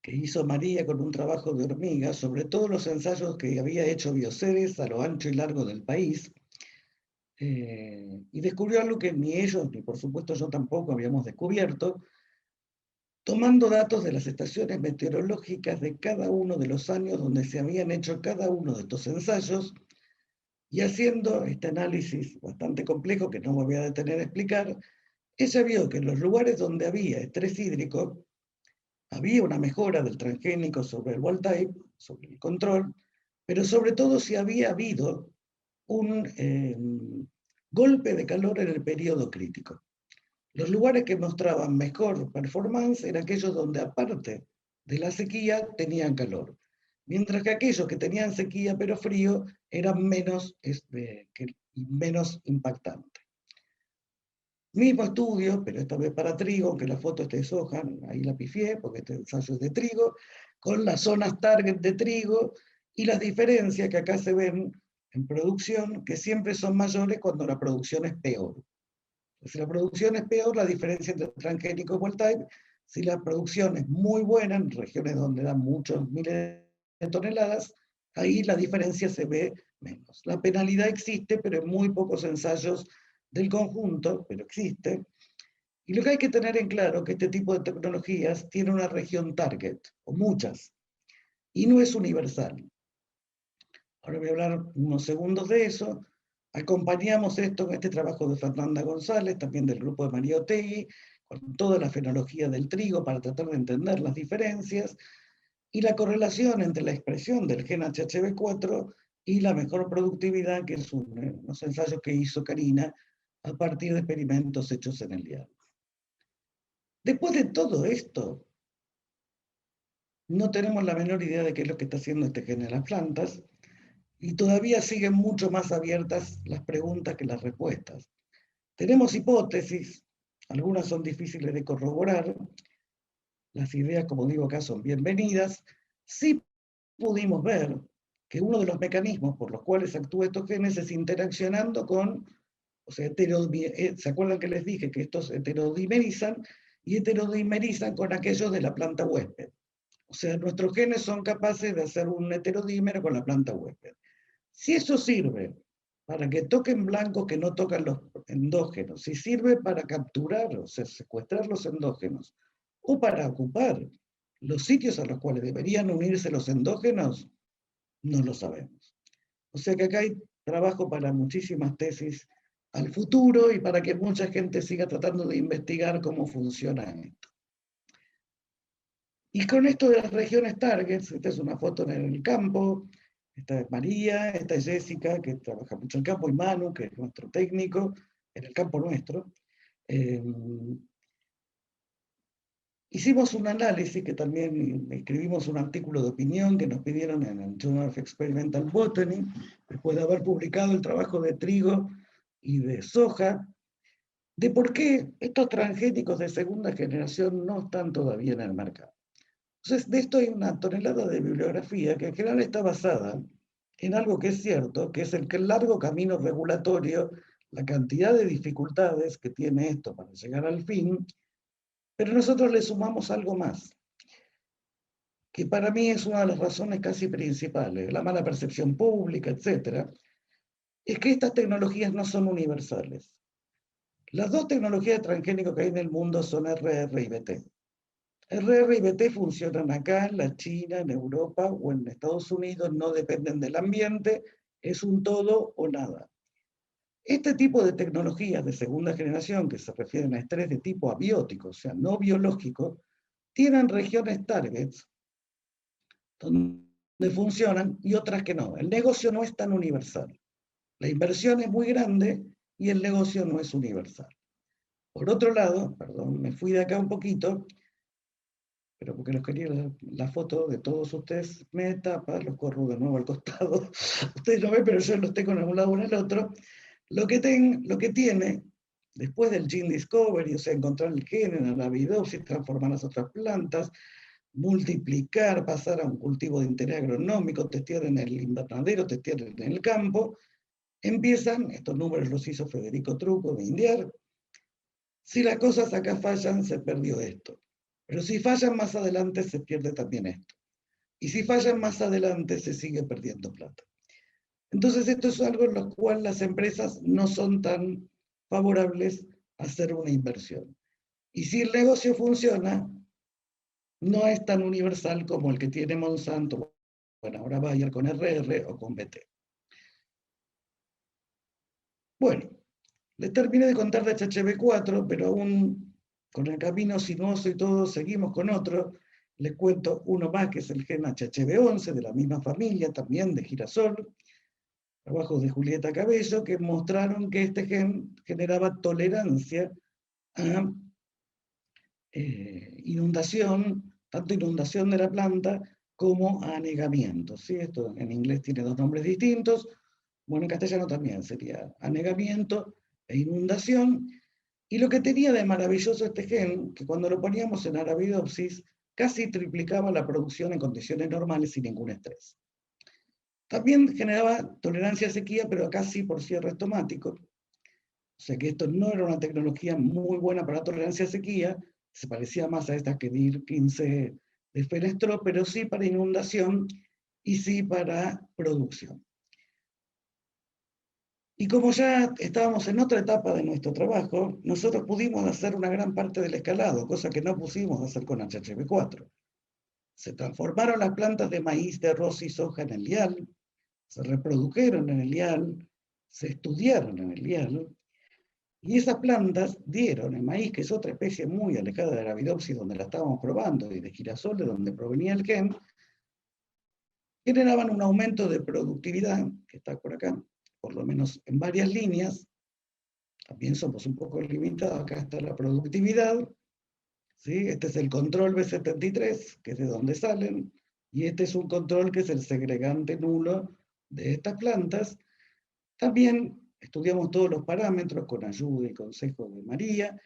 que hizo María con un trabajo de hormiga sobre todos los ensayos que había hecho Bioceres a lo ancho y largo del país, y descubrió algo que ni ellos, ni por supuesto yo tampoco habíamos descubierto, tomando datos de las estaciones meteorológicas de cada uno de los años donde se habían hecho cada uno de estos ensayos, y haciendo este análisis bastante complejo que no me voy a detener a explicar, ella vio que en los lugares donde había estrés hídrico, había una mejora del transgénico sobre el wild type, sobre el control, pero sobre todo si había habido un golpe de calor en el periodo crítico. Los lugares que mostraban mejor performance eran aquellos donde, aparte de la sequía, tenían calor, mientras que aquellos que tenían sequía pero frío eran menos impactantes. Mismo estudio, pero esta vez para trigo, aunque la foto esté de soja, ahí la pifié, porque este ensayo es de trigo, con las zonas target de trigo y las diferencias que acá se ven en producción, que siempre son mayores cuando la producción es peor. Si la producción es peor, la diferencia entre transgénico y wild type. Si la producción es muy buena, en regiones donde dan muchos miles de toneladas, ahí la diferencia se ve menos. La penalidad existe, pero en muy pocos ensayos del conjunto, pero existe. Y lo que hay que tener en claro es que este tipo de tecnologías tiene una región target, o muchas, y no es universal. Ahora voy a hablar unos segundos de eso. Acompañamos esto en este trabajo de Fernanda González, también del grupo de María Otegui, con toda la fenología del trigo para tratar de entender las diferencias y la correlación entre la expresión del gen HHV4 y la mejor productividad, que es unos ensayos que hizo Karina a partir de experimentos hechos en el diablo. Después de todo esto, no tenemos la menor idea de qué es lo que está haciendo este gen en las plantas, y todavía siguen mucho más abiertas las preguntas que las respuestas. Tenemos hipótesis, algunas son difíciles de corroborar, las ideas, como digo acá, son bienvenidas. Sí pudimos ver que uno de los mecanismos por los cuales actúan estos genes es interaccionando con, o sea, ¿se acuerdan que les dije que estos heterodimerizan? Y heterodimerizan con aquellos de la planta huésped. O sea, nuestros genes son capaces de hacer un heterodímero con la planta huésped. Si eso sirve para que toquen blancos que no tocan los endógenos, si sirve para capturar, o sea, secuestrar los endógenos, o para ocupar los sitios a los cuales deberían unirse los endógenos, no lo sabemos. O sea que acá hay trabajo para muchísimas tesis al futuro y para que mucha gente siga tratando de investigar cómo funciona esto. Y con esto de las regiones targets, esta es una foto en el campo, esta es María, esta es Jessica, que trabaja mucho en el campo, y Manu, que es nuestro técnico, en el campo nuestro. Hicimos un análisis, que también escribimos un artículo de opinión que nos pidieron en el Journal of Experimental Botany, después de haber publicado el trabajo de trigo y de soja, de por qué estos transgénicos de segunda generación no están todavía en el mercado. Entonces, de esto hay una tonelada de bibliografía que en general está basada en algo que es cierto, que es el largo camino regulatorio, la cantidad de dificultades que tiene esto para llegar al fin, pero nosotros le sumamos algo más, que para mí es una de las razones casi principales, la mala percepción pública, etc., es que estas tecnologías no son universales. Las dos tecnologías de transgénico que hay en el mundo son RR y BT. RR y BT funcionan acá, en la China, en Europa o en Estados Unidos, no dependen del ambiente, es un todo o nada. Este tipo de tecnologías de segunda generación, que se refieren a estrés de tipo abiótico, o sea, no biológico, tienen regiones targets donde funcionan y otras que no. El negocio no es tan universal. La inversión es muy grande y el negocio no es universal. Por otro lado, perdón, me fui de acá un poquito, pero porque los quería la foto de todos ustedes, me tapa, los corro de nuevo al costado. Ustedes lo ven, pero yo los tengo en un lado o en el otro. Lo que tiene, después del gene discovery, o sea, encontrar el gen en la Arabidopsis, transformar las otras plantas, multiplicar, pasar a un cultivo de interés agronómico, testear en el invernadero, testear en el campo, empiezan, estos números los hizo Federico Trucco de Indiar, si las cosas acá fallan, se perdió esto. Pero si fallan más adelante, se pierde también esto. Y si fallan más adelante, se sigue perdiendo plata. Entonces, esto es algo en lo cual las empresas no son tan favorables a hacer una inversión. Y si el negocio funciona, no es tan universal como el que tiene Monsanto, bueno, ahora Bayer con RR o con BT. Bueno, les terminé de contar de HHV4, pero aún con el camino sinuoso y todo, seguimos con otro, Les cuento uno más, que es el gen HHV11, de la misma familia, también de girasol, trabajos de Julieta Cabello, que mostraron que este gen generaba tolerancia a inundación, tanto inundación de la planta como a anegamiento. ¿Sí? Esto en inglés tiene dos nombres distintos. Bueno, en castellano también sería anegamiento e inundación. Y lo que tenía de maravilloso este gen, que cuando lo poníamos en Arabidopsis, casi triplicaba la producción en condiciones normales sin ningún estrés. También generaba tolerancia a sequía, pero casi por cierre estomático. O sea que esto no era una tecnología muy buena para tolerancia a sequía, se parecía más a estas que DIR 15 de Fenestró, pero sí para inundación y sí para producción. Y como ya estábamos en otra etapa de nuestro trabajo, nosotros pudimos hacer una gran parte del escalado, cosa que no pusimos hacer con HHV4. Se transformaron las plantas de maíz, de arroz y soja en el IAL, se reprodujeron en el IAL, se estudiaron en el IAL, y esas plantas dieron el maíz, que es otra especie muy alejada de la Arabidopsis, donde la estábamos probando, y de girasol, de donde provenía el gen, generaban un aumento de productividad, que está por acá, por lo menos en varias líneas. También somos un poco limitados, acá está la productividad, ¿sí? Este es el control B73, que es de donde salen, y este es un control que es el segregante nulo de estas plantas. También estudiamos todos los parámetros con ayuda y consejo de María.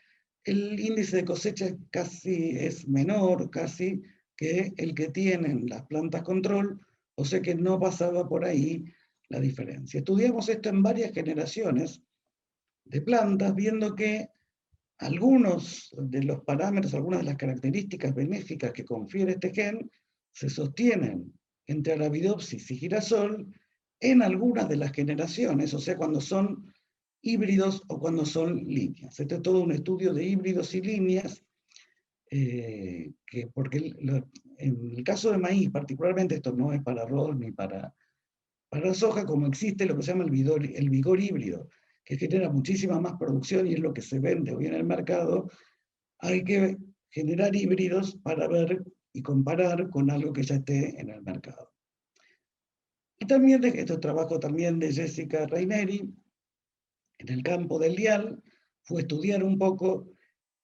El índice de cosecha casi es menor, casi, que el que tienen las plantas control, o sea que no pasaba por ahí la diferencia. Estudiamos esto en varias generaciones de plantas, viendo que algunos de los parámetros, algunas de las características benéficas que confiere este gen se sostienen entre Arabidopsis y girasol en algunas de las generaciones, o sea, cuando son híbridos o cuando son líneas. Este es todo un estudio de híbridos y líneas, porque en el caso de maíz, particularmente, esto no es para arroz ni para soja, como existe lo que se llama el vigor híbrido, que genera muchísima más producción y es lo que se vende hoy en el mercado. Hay que generar híbridos para ver y comparar con algo que ya esté en el mercado. Y también, esto es trabajo también de Jessica Raineri, en el campo del dial, fue estudiar un poco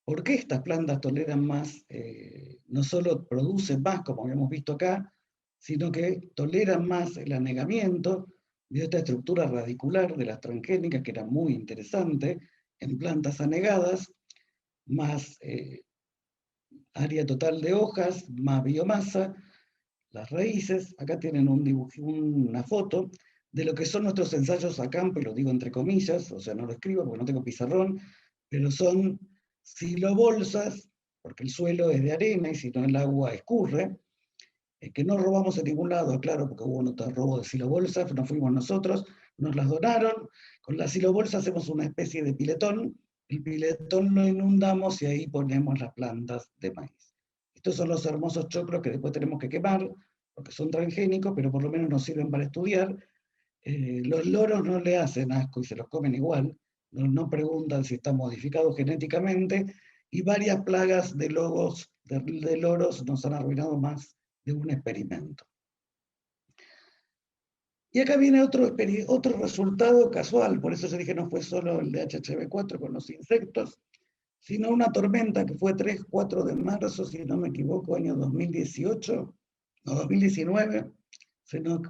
por qué estas plantas toleran más, no solo producen más, como habíamos visto acá, sino que toleran más el anegamiento de esta estructura radicular de las transgénicas, que era muy interesante, en plantas anegadas, más área total de hojas, más biomasa, las raíces. Acá tienen un dibujo, una foto de lo que son nuestros ensayos a campo, y lo digo entre comillas, o sea, no lo escribo porque no tengo pizarrón, pero son silobolsas, porque el suelo es de arena y si no el agua escurre, que no robamos en ningún lado, claro, porque hubo otro robo de silobolsas, no fuimos nosotros, nos las donaron. Con la silobolsa hacemos una especie de piletón, el piletón lo inundamos y ahí ponemos las plantas de maíz. Estos son los hermosos choclos que después tenemos que quemar, porque son transgénicos, pero por lo menos nos sirven para estudiar. Los loros no le hacen asco y se los comen igual, no preguntan si están modificados genéticamente, y varias plagas de loros nos han arruinado más de un experimento. Y acá viene otro resultado casual, por eso se dije no fue solo el de HHV4 con los insectos, sino una tormenta que fue 3-4 de marzo, si no me equivoco, año 2018, o 2019,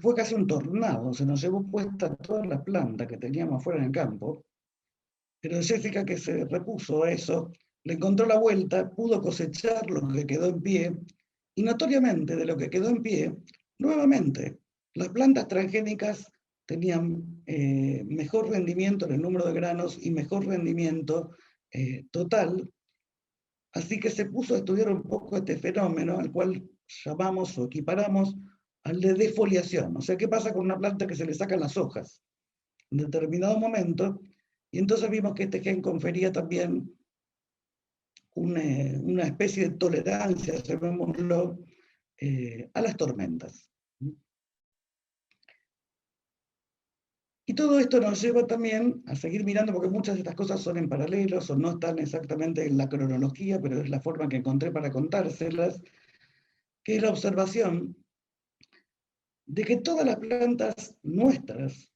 fue casi un tornado, se nos llevó puesta toda la planta que teníamos afuera en el campo, pero Jessica, que se repuso a eso, le encontró la vuelta, pudo cosechar lo que quedó en pie, y notoriamente de lo que quedó en pie, nuevamente, las plantas transgénicas tenían mejor rendimiento en el número de granos y mejor rendimiento total, así que se puso a estudiar un poco este fenómeno, al cual llamamos o equiparamos al de defoliación. O sea, ¿qué pasa con una planta que se le sacan las hojas en determinado momento? Y entonces vimos que este gen confería también una especie de tolerancia, llamémoslo, a las tormentas. Y todo esto nos lleva también a seguir mirando, porque muchas de estas cosas son en paralelo, o no están exactamente en la cronología, pero es la forma que encontré para contárselas. que es la observación de que todas las plantas nuestras,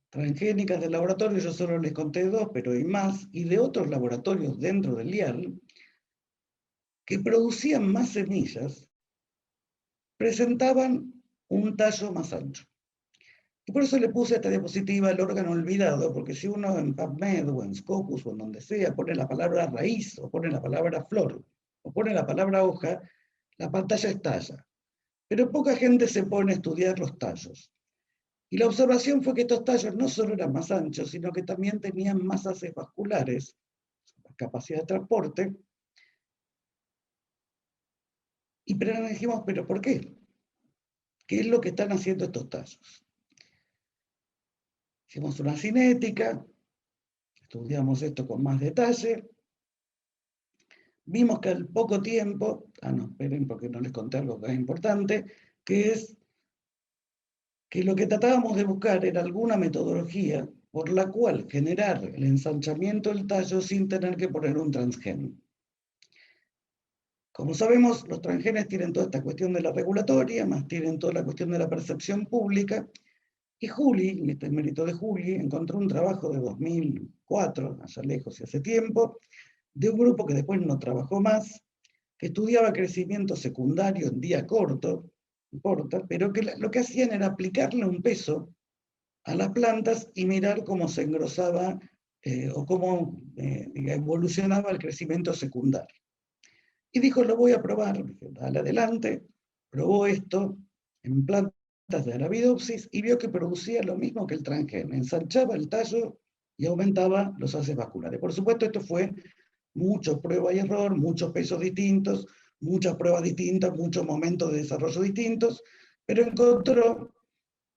transgénicas del laboratorio, yo solo les conté 2, pero hay más, y de otros laboratorios dentro del IAL, que producían más semillas, presentaban un tallo más ancho. Y por eso le puse a esta diapositiva el órgano olvidado, porque si uno en PubMed o en Scopus o en donde sea pone la palabra raíz, o pone la palabra flor, o pone la palabra hoja, la pantalla estalla. Pero poca gente se pone a estudiar los tallos. Y la observación fue que estos tallos no solo eran más anchos, sino que también tenían más haces vasculares, capacidad de transporte. Y pero nos dijimos, ¿pero por qué? ¿Qué es lo que están haciendo estos tallos? Hicimos una cinética, estudiamos esto con más detalle, vimos que al poco tiempo, no, esperen porque no les conté algo que es importante, que es que lo que tratábamos de buscar era alguna metodología por la cual generar el ensanchamiento del tallo sin tener que poner un transgen. Como sabemos, los transgenes tienen toda esta cuestión de la regulatoria, más tienen toda la cuestión de la percepción pública, y Juli, y este es mérito de Juli, encontró un trabajo de 2004, allá lejos y hace tiempo, de un grupo que después no trabajó más, que estudiaba crecimiento secundario en día corto, importa, pero que lo que hacían era aplicarle un peso a las plantas y mirar cómo se engrosaba o cómo evolucionaba el crecimiento secundario. Y dijo, lo voy a probar, dale adelante, probó esto en plantas de Arabidopsis y vio que producía lo mismo que el transgén, ensanchaba el tallo y aumentaba los haces vasculares. Por supuesto, esto fue mucho prueba y error, muchos pesos distintos, muchas pruebas distintas, muchos momentos de desarrollo distintos, pero encontró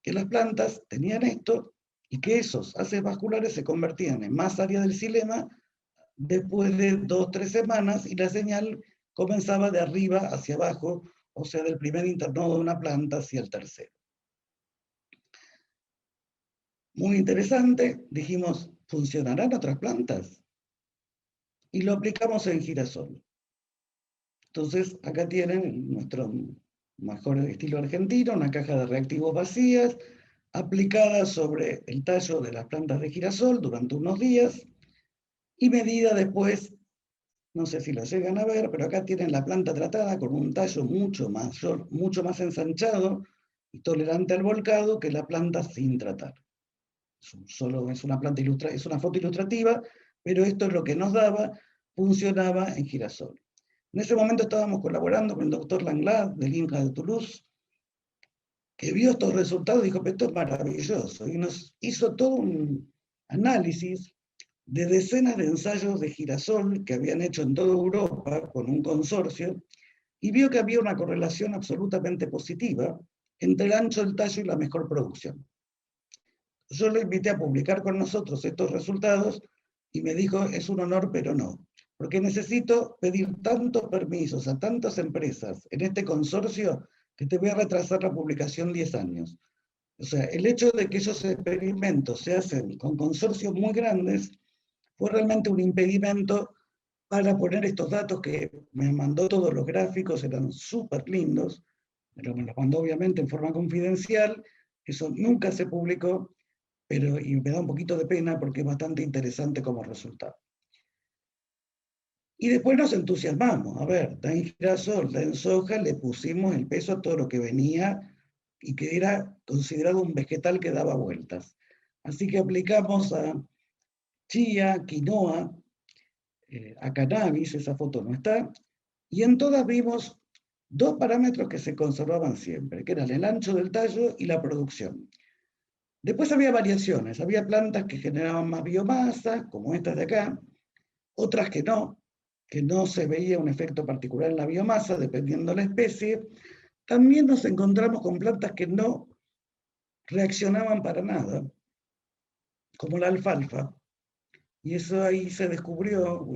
que las plantas tenían esto y que esos haces vasculares se convertían en más área del xilema después de 2 o 3 semanas y la señal comenzaba de arriba hacia abajo, o sea, del primer internodo de una planta hacia el tercero. Muy interesante, dijimos, ¿funcionarán otras plantas? Y lo aplicamos en girasol. Entonces, acá tienen nuestro mejor estilo argentino, una caja de reactivos vacías, aplicada sobre el tallo de las plantas de girasol durante unos días y medida después, no sé si lo llegan a ver, pero acá tienen la planta tratada con un tallo mucho mayor, mucho más ensanchado y tolerante al volcado que la planta sin tratar. Solo es una planta es una foto ilustrativa, pero esto es lo que nos daba, funcionaba en girasol. En ese momento estábamos colaborando con el doctor Langlade del INCA de Toulouse, que vio estos resultados y dijo, esto es maravilloso, y nos hizo todo un análisis de decenas de ensayos de girasol que habían hecho en toda Europa con un consorcio, y vio que había una correlación absolutamente positiva entre el ancho del tallo y la mejor producción. Yo le invité a publicar con nosotros estos resultados y me dijo, es un honor, pero no, porque necesito pedir tantos permisos a tantas empresas en este consorcio que te voy a retrasar la publicación 10 años. O sea, el hecho de que esos experimentos se hacen con consorcios muy grandes fue realmente un impedimento para poner estos datos que me mandó todos los gráficos, eran súper lindos, pero me los mandó obviamente en forma confidencial, eso nunca se publicó, pero y me da un poquito de pena porque es bastante interesante como resultado. Y después nos entusiasmamos, a ver, da en girasol, da en soja, le pusimos el peso a todo lo que venía y que era considerado un vegetal que daba vueltas. Así que aplicamos a chía, quinoa, a cannabis, esa foto no está, y en todas vimos 2 parámetros que se conservaban siempre, que eran el ancho del tallo y la producción. Después había variaciones, había plantas que generaban más biomasa, como estas de acá, otras que no se veía un efecto particular en la biomasa, dependiendo de la especie. También nos encontramos con plantas que no reaccionaban para nada, como la alfalfa, y eso ahí se descubrió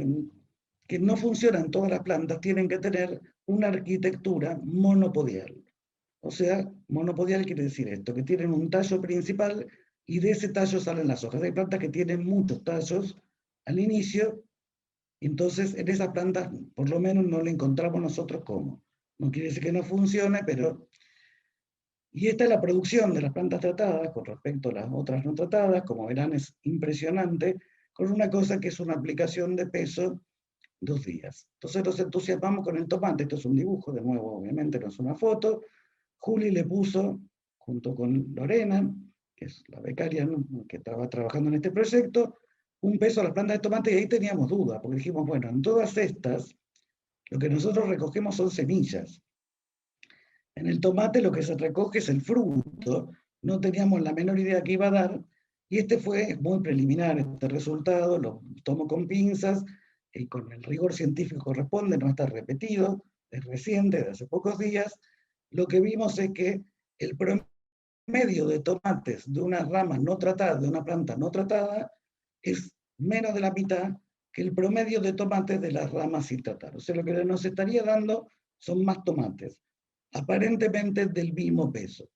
que no funcionan todas las plantas, tienen que tener una arquitectura monopodial. O sea, monopodial quiere decir esto, que tienen un tallo principal y de ese tallo salen las hojas. Hay plantas que tienen muchos tallos al inicio, entonces en esas plantas por lo menos no le encontramos nosotros cómo. no quiere decir que no funcione, pero... Y esta es la producción de las plantas tratadas con respecto a las otras no tratadas, como verán es impresionante, con una cosa que es una aplicación de peso 2 días. Entonces nos entusiasmamos con el tomate, esto es un dibujo, de nuevo obviamente no es una foto. Juli le puso, junto con Lorena, que es la becaria, ¿no?, que estaba trabajando en este proyecto, un peso a las plantas de tomate, y ahí teníamos duda, porque dijimos, bueno, en todas estas, lo que nosotros recogemos son semillas. En el tomate lo que se recoge es el fruto, no teníamos la menor idea que iba a dar, y este fue muy preliminar, este resultado, lo tomo con pinzas, y con el rigor científico corresponde, no está repetido, es reciente, de hace pocos días. Lo que vimos es que el promedio de tomates de una rama no tratada, de una planta no tratada, es menos de la mitad que el promedio de tomates de las ramas sin tratar. O sea, lo que nos estaría dando son más tomates, aparentemente del mismo peso.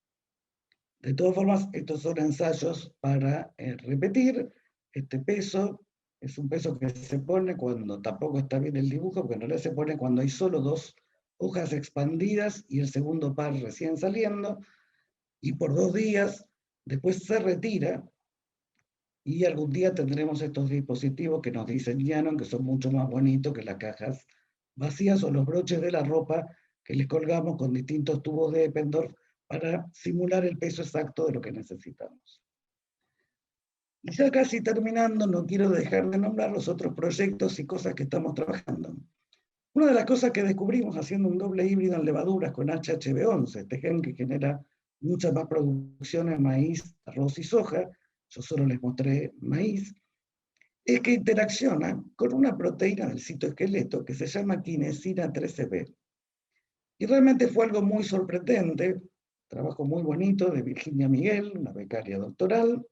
De todas formas, estos son ensayos para repetir. Este peso es un peso que se pone cuando tampoco está bien el dibujo, porque en realidad se pone cuando hay solo 2 hojas expandidas y el segundo par recién saliendo, y por 2 días, después se retira, y algún día tendremos estos dispositivos que nos diseñaron, que son mucho más bonitos que las cajas vacías o los broches de la ropa que les colgamos con distintos tubos de Eppendorf para simular el peso exacto de lo que necesitamos. Y ya casi terminando, no quiero dejar de nombrar los otros proyectos y cosas que estamos trabajando. Una de las cosas que descubrimos haciendo un doble híbrido en levaduras con HHV11, este gen que genera mucha más producción en maíz, arroz y soja, yo solo les mostré maíz, es que interacciona con una proteína del citoesqueleto que se llama quinesina 13B. Y realmente fue algo muy sorprendente, trabajo muy bonito de Virginia Miguel, una becaria doctoral.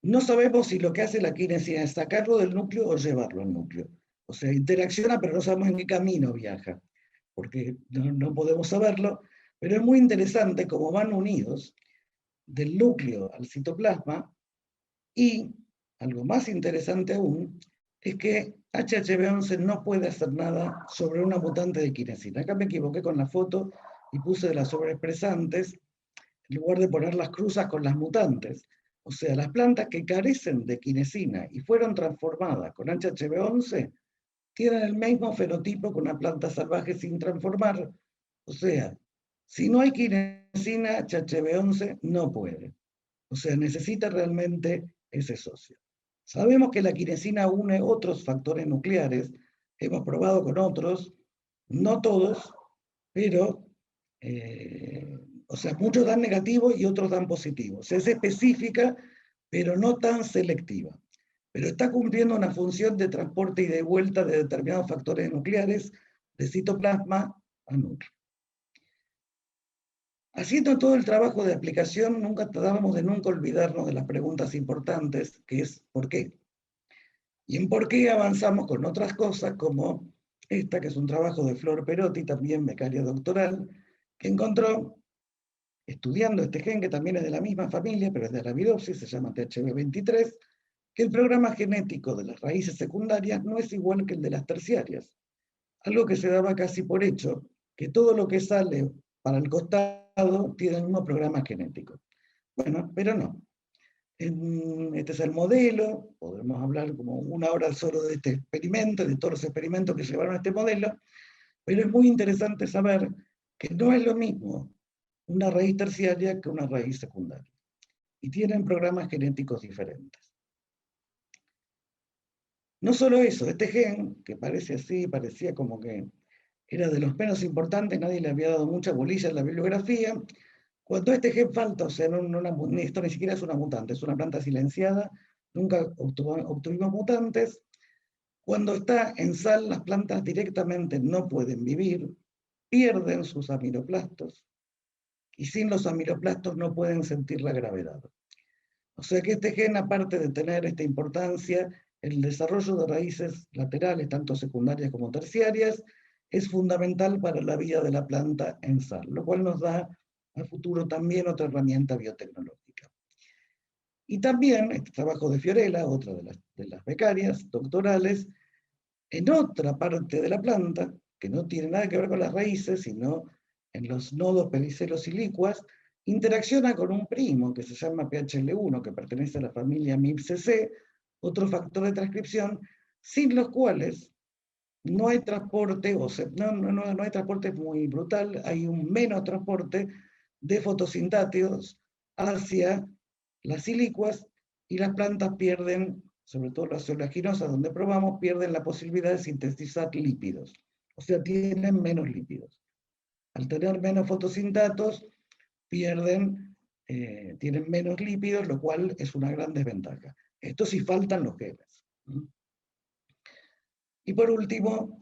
No sabemos si lo que hace la quinesina es sacarlo del núcleo o llevarlo al núcleo. O sea, interacciona, pero no sabemos en qué camino viaja, porque no podemos saberlo, pero es muy interesante cómo van unidos del núcleo al citoplasma. Y algo más interesante aún es que HHV11 no puede hacer nada sobre una mutante de quinesina. Acá me equivoqué con la foto y puse las sobreexpresantes en lugar de poner las cruzas con las mutantes. O sea, las plantas que carecen de quinesina y fueron transformadas con HHV11 tienen el mismo fenotipo que una planta salvaje sin transformar. O sea, si no hay quinesina, HHV11 no puede. O sea, necesita realmente ese socio. Sabemos que la quinesina une otros factores nucleares, hemos probado con otros, no todos, pero, o sea, muchos dan negativo y otros dan positivo. O sea, es específica, pero no tan selectiva. Pero está cumpliendo una función de transporte y de vuelta de determinados factores nucleares de citoplasma a núcleo. Haciendo todo el trabajo de aplicación, nunca tratábamos de nunca olvidarnos de las preguntas importantes, que es ¿por qué? Y en por qué avanzamos con otras cosas como esta, que es un trabajo de Flor Perotti, también becaria doctoral, que encontró, estudiando este gen, que también es de la misma familia, pero es de Arabidopsis, se llama THB23, que el programa genético de las raíces secundarias no es igual que el de las terciarias. Algo que se daba casi por hecho, que todo lo que sale para el costado tiene el mismo programa genético. Bueno, pero no. Este es el modelo, podemos hablar como 1 hora solo de este experimento, de todos los experimentos que llevaron a este modelo, pero es muy interesante saber que no es lo mismo una raíz terciaria que una raíz secundaria. Y tienen programas genéticos diferentes. No solo eso, este gen, que parece así, parecía como que era de los menos importantes, nadie le había dado mucha bolilla en la bibliografía. Cuando este gen falta, o sea, esto ni siquiera es una mutante, es una planta silenciada, nunca obtuvimos mutantes. Cuando está en sal, las plantas directamente no pueden vivir, pierden sus amiroplastos, y sin los amiroplastos no pueden sentir la gravedad. O sea que este gen, aparte de tener esta importancia, el desarrollo de raíces laterales, tanto secundarias como terciarias, es fundamental para la vida de la planta en sal, lo cual nos da a futuro también otra herramienta biotecnológica. Y también este trabajo de Fiorella, otra de las becarias doctorales, en otra parte de la planta, que no tiene nada que ver con las raíces, sino en los nodos pedicelos y licuas, interacciona con un primo que se llama PHL1, que pertenece a la familia MIPCC, otro factor de transcripción, sin los cuales no hay transporte, no hay transporte muy brutal, hay un menos transporte de fotosintáteos hacia las silicuas y las plantas pierden, sobre todo las oleaginosas donde probamos, pierden la posibilidad de sintetizar lípidos. O sea, tienen menos lípidos. Al tener menos fotosintatos, tienen menos lípidos, lo cual es una gran desventaja. Esto sí faltan los genes. Y por último,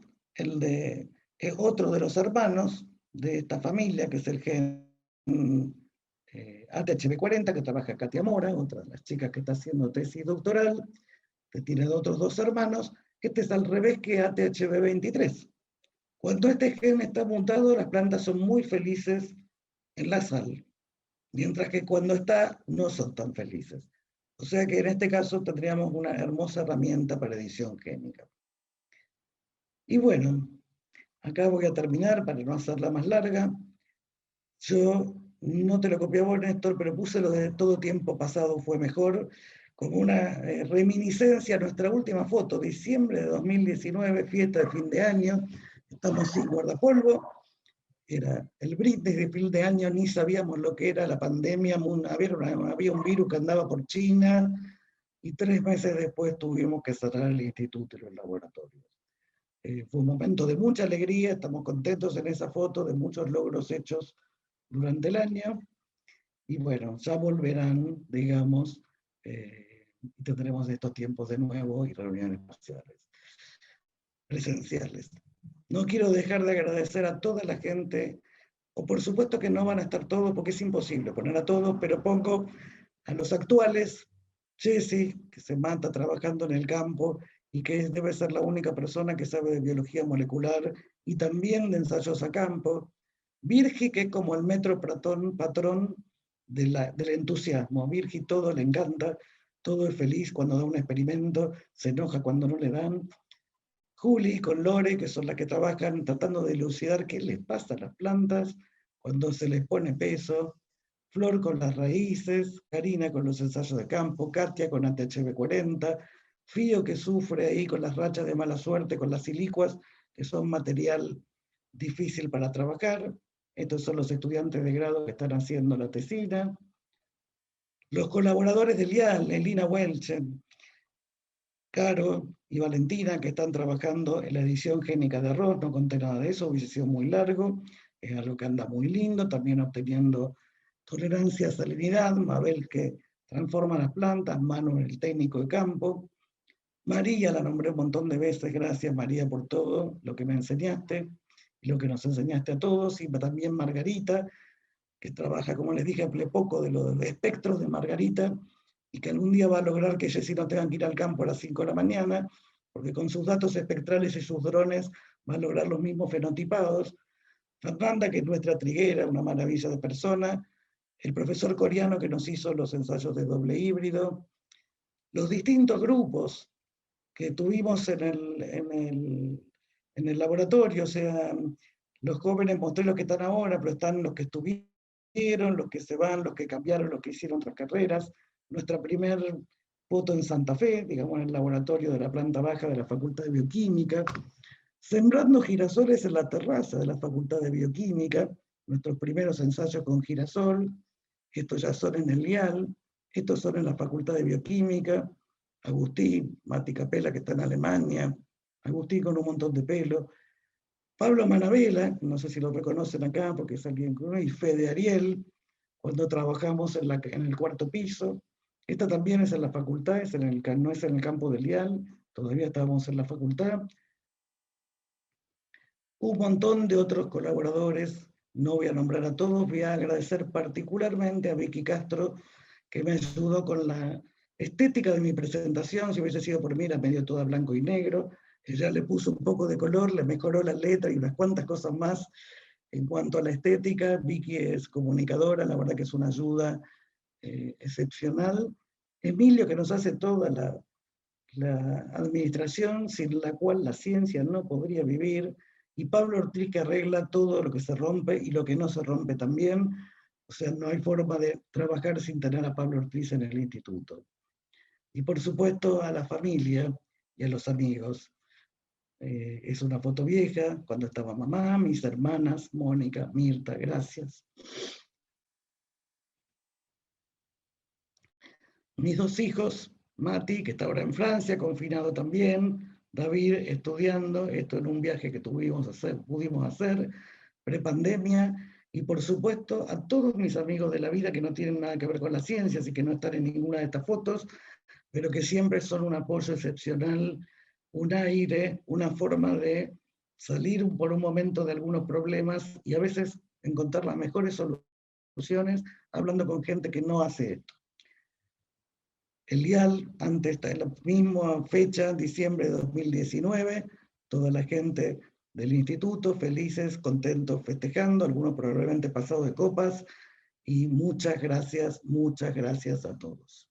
otro de los hermanos de esta familia, que es el gen ATHB40, que trabaja Katia Mora, otra de las chicas que está haciendo tesis doctoral, que tiene otros dos hermanos. Este es al revés que ATHB23. Cuando este gen está mutado, las plantas son muy felices en la sal, mientras que cuando está, no son tan felices. O sea que en este caso tendríamos una hermosa herramienta para edición génica. Y bueno, acá voy a terminar para no hacerla más larga. Yo no te lo copié a vos, Néstor, pero puse lo de todo tiempo pasado fue mejor, como una reminiscencia a nuestra última foto, diciembre de 2019, fiesta de fin de año. Estamos sin guardapolvo. Era el brindis de fin de año, ni sabíamos lo que era la pandemia. Había un virus que andaba por China y 3 meses después tuvimos que cerrar el instituto y los laboratorios. Fue un momento de mucha alegría, estamos contentos en esa foto, de muchos logros hechos durante el año, y bueno, ya volverán, digamos, y tendremos estos tiempos de nuevo y reuniones presenciales. No quiero dejar de agradecer a toda la gente, o por supuesto que no van a estar todos, porque es imposible poner a todos, pero pongo a los actuales, Jessy, que se mata trabajando en el campo, y que debe ser la única persona que sabe de biología molecular y también de ensayos a campo. Virgi, que es como el metro patrón del entusiasmo. Virgi todo le encanta, todo es feliz cuando da un experimento, se enoja cuando no le dan. Juli con Lore, que son las que trabajan tratando de elucidar qué les pasa a las plantas cuando se les pone peso. Flor con las raíces, Karina con los ensayos de campo, Katia con ATHB40, Fío que sufre ahí con las rachas de mala suerte, con las silicuas, que son material difícil para trabajar. Estos son los estudiantes de grado que están haciendo la tesina. Los colaboradores del IAL, Elina Welchen, Caro y Valentina, que están trabajando en la edición génica de arroz. No conté nada de eso, hubiese sido muy largo. Es algo que anda muy lindo, también obteniendo tolerancia a salinidad. Mabel, que transforma las plantas. Manu, el técnico de campo. María, la nombré un montón de veces. Gracias, María, por todo lo que me enseñaste y lo que nos enseñaste a todos. Y también Margarita, que trabaja, como les dije, hace poco de los espectros de Margarita, y que algún día va a lograr que Jessy no tengan que ir al campo a las 5 de la mañana, porque con sus datos espectrales y sus drones va a lograr los mismos fenotipados. Fernanda, que es nuestra triguera, una maravilla de persona. El profesor coreano que nos hizo los ensayos de doble híbrido. Los distintos grupos que tuvimos en el laboratorio, o sea, los jóvenes mostré los que están ahora, pero están los que estuvieron, los que se van, los que cambiaron, los que hicieron otras carreras. Nuestra primera foto en Santa Fe, digamos, en el laboratorio de la planta baja de la Facultad de Bioquímica. Sembrando girasoles en la terraza de la Facultad de Bioquímica, nuestros primeros ensayos con girasol. Estos ya son en el LIAL, estos son en la Facultad de Bioquímica. Agustín, Mati Capella, que está en Alemania, Agustín con un montón de pelo, Pablo Manabela, no sé si lo reconocen acá porque es alguien con, y Fede Ariel, cuando trabajamos en el 4.º piso. Esta también es en la facultad, no es en el campo del IAL, todavía estábamos en la facultad. Un montón de otros colaboradores, no voy a nombrar a todos, voy a agradecer particularmente a Vicky Castro, que me ayudó con la estética de mi presentación. Si hubiese sido por mí, era medio toda blanco y negro. Ella le puso un poco de color, le mejoró la letra y unas cuantas cosas más. En cuanto a la estética, Vicky es comunicadora, la verdad que es una ayuda excepcional. Emilio, que nos hace toda la administración, sin la cual la ciencia no podría vivir. y Pablo Ortiz que arregla todo lo que se rompe y lo que no se rompe también. O sea, no hay forma de trabajar sin tener a Pablo Ortiz en el instituto. Y por supuesto a la familia y a los amigos. Es una foto vieja, cuando estaba mamá, mis hermanas, Mónica, Mirta, gracias. Mis dos hijos, Mati, que está ahora en Francia, confinado también, David estudiando, esto en un viaje que pudimos hacer, prepandemia, y por supuesto a todos mis amigos de la vida que no tienen nada que ver con la ciencia, así que no están en ninguna de estas fotos, pero que siempre son un apoyo excepcional, un aire, una forma de salir por un momento de algunos problemas y a veces encontrar las mejores soluciones hablando con gente que no hace esto. El IAL, antes en la misma fecha, diciembre de 2019, toda la gente del instituto, felices, contentos, festejando, algunos probablemente pasados de copas, y muchas gracias a todos.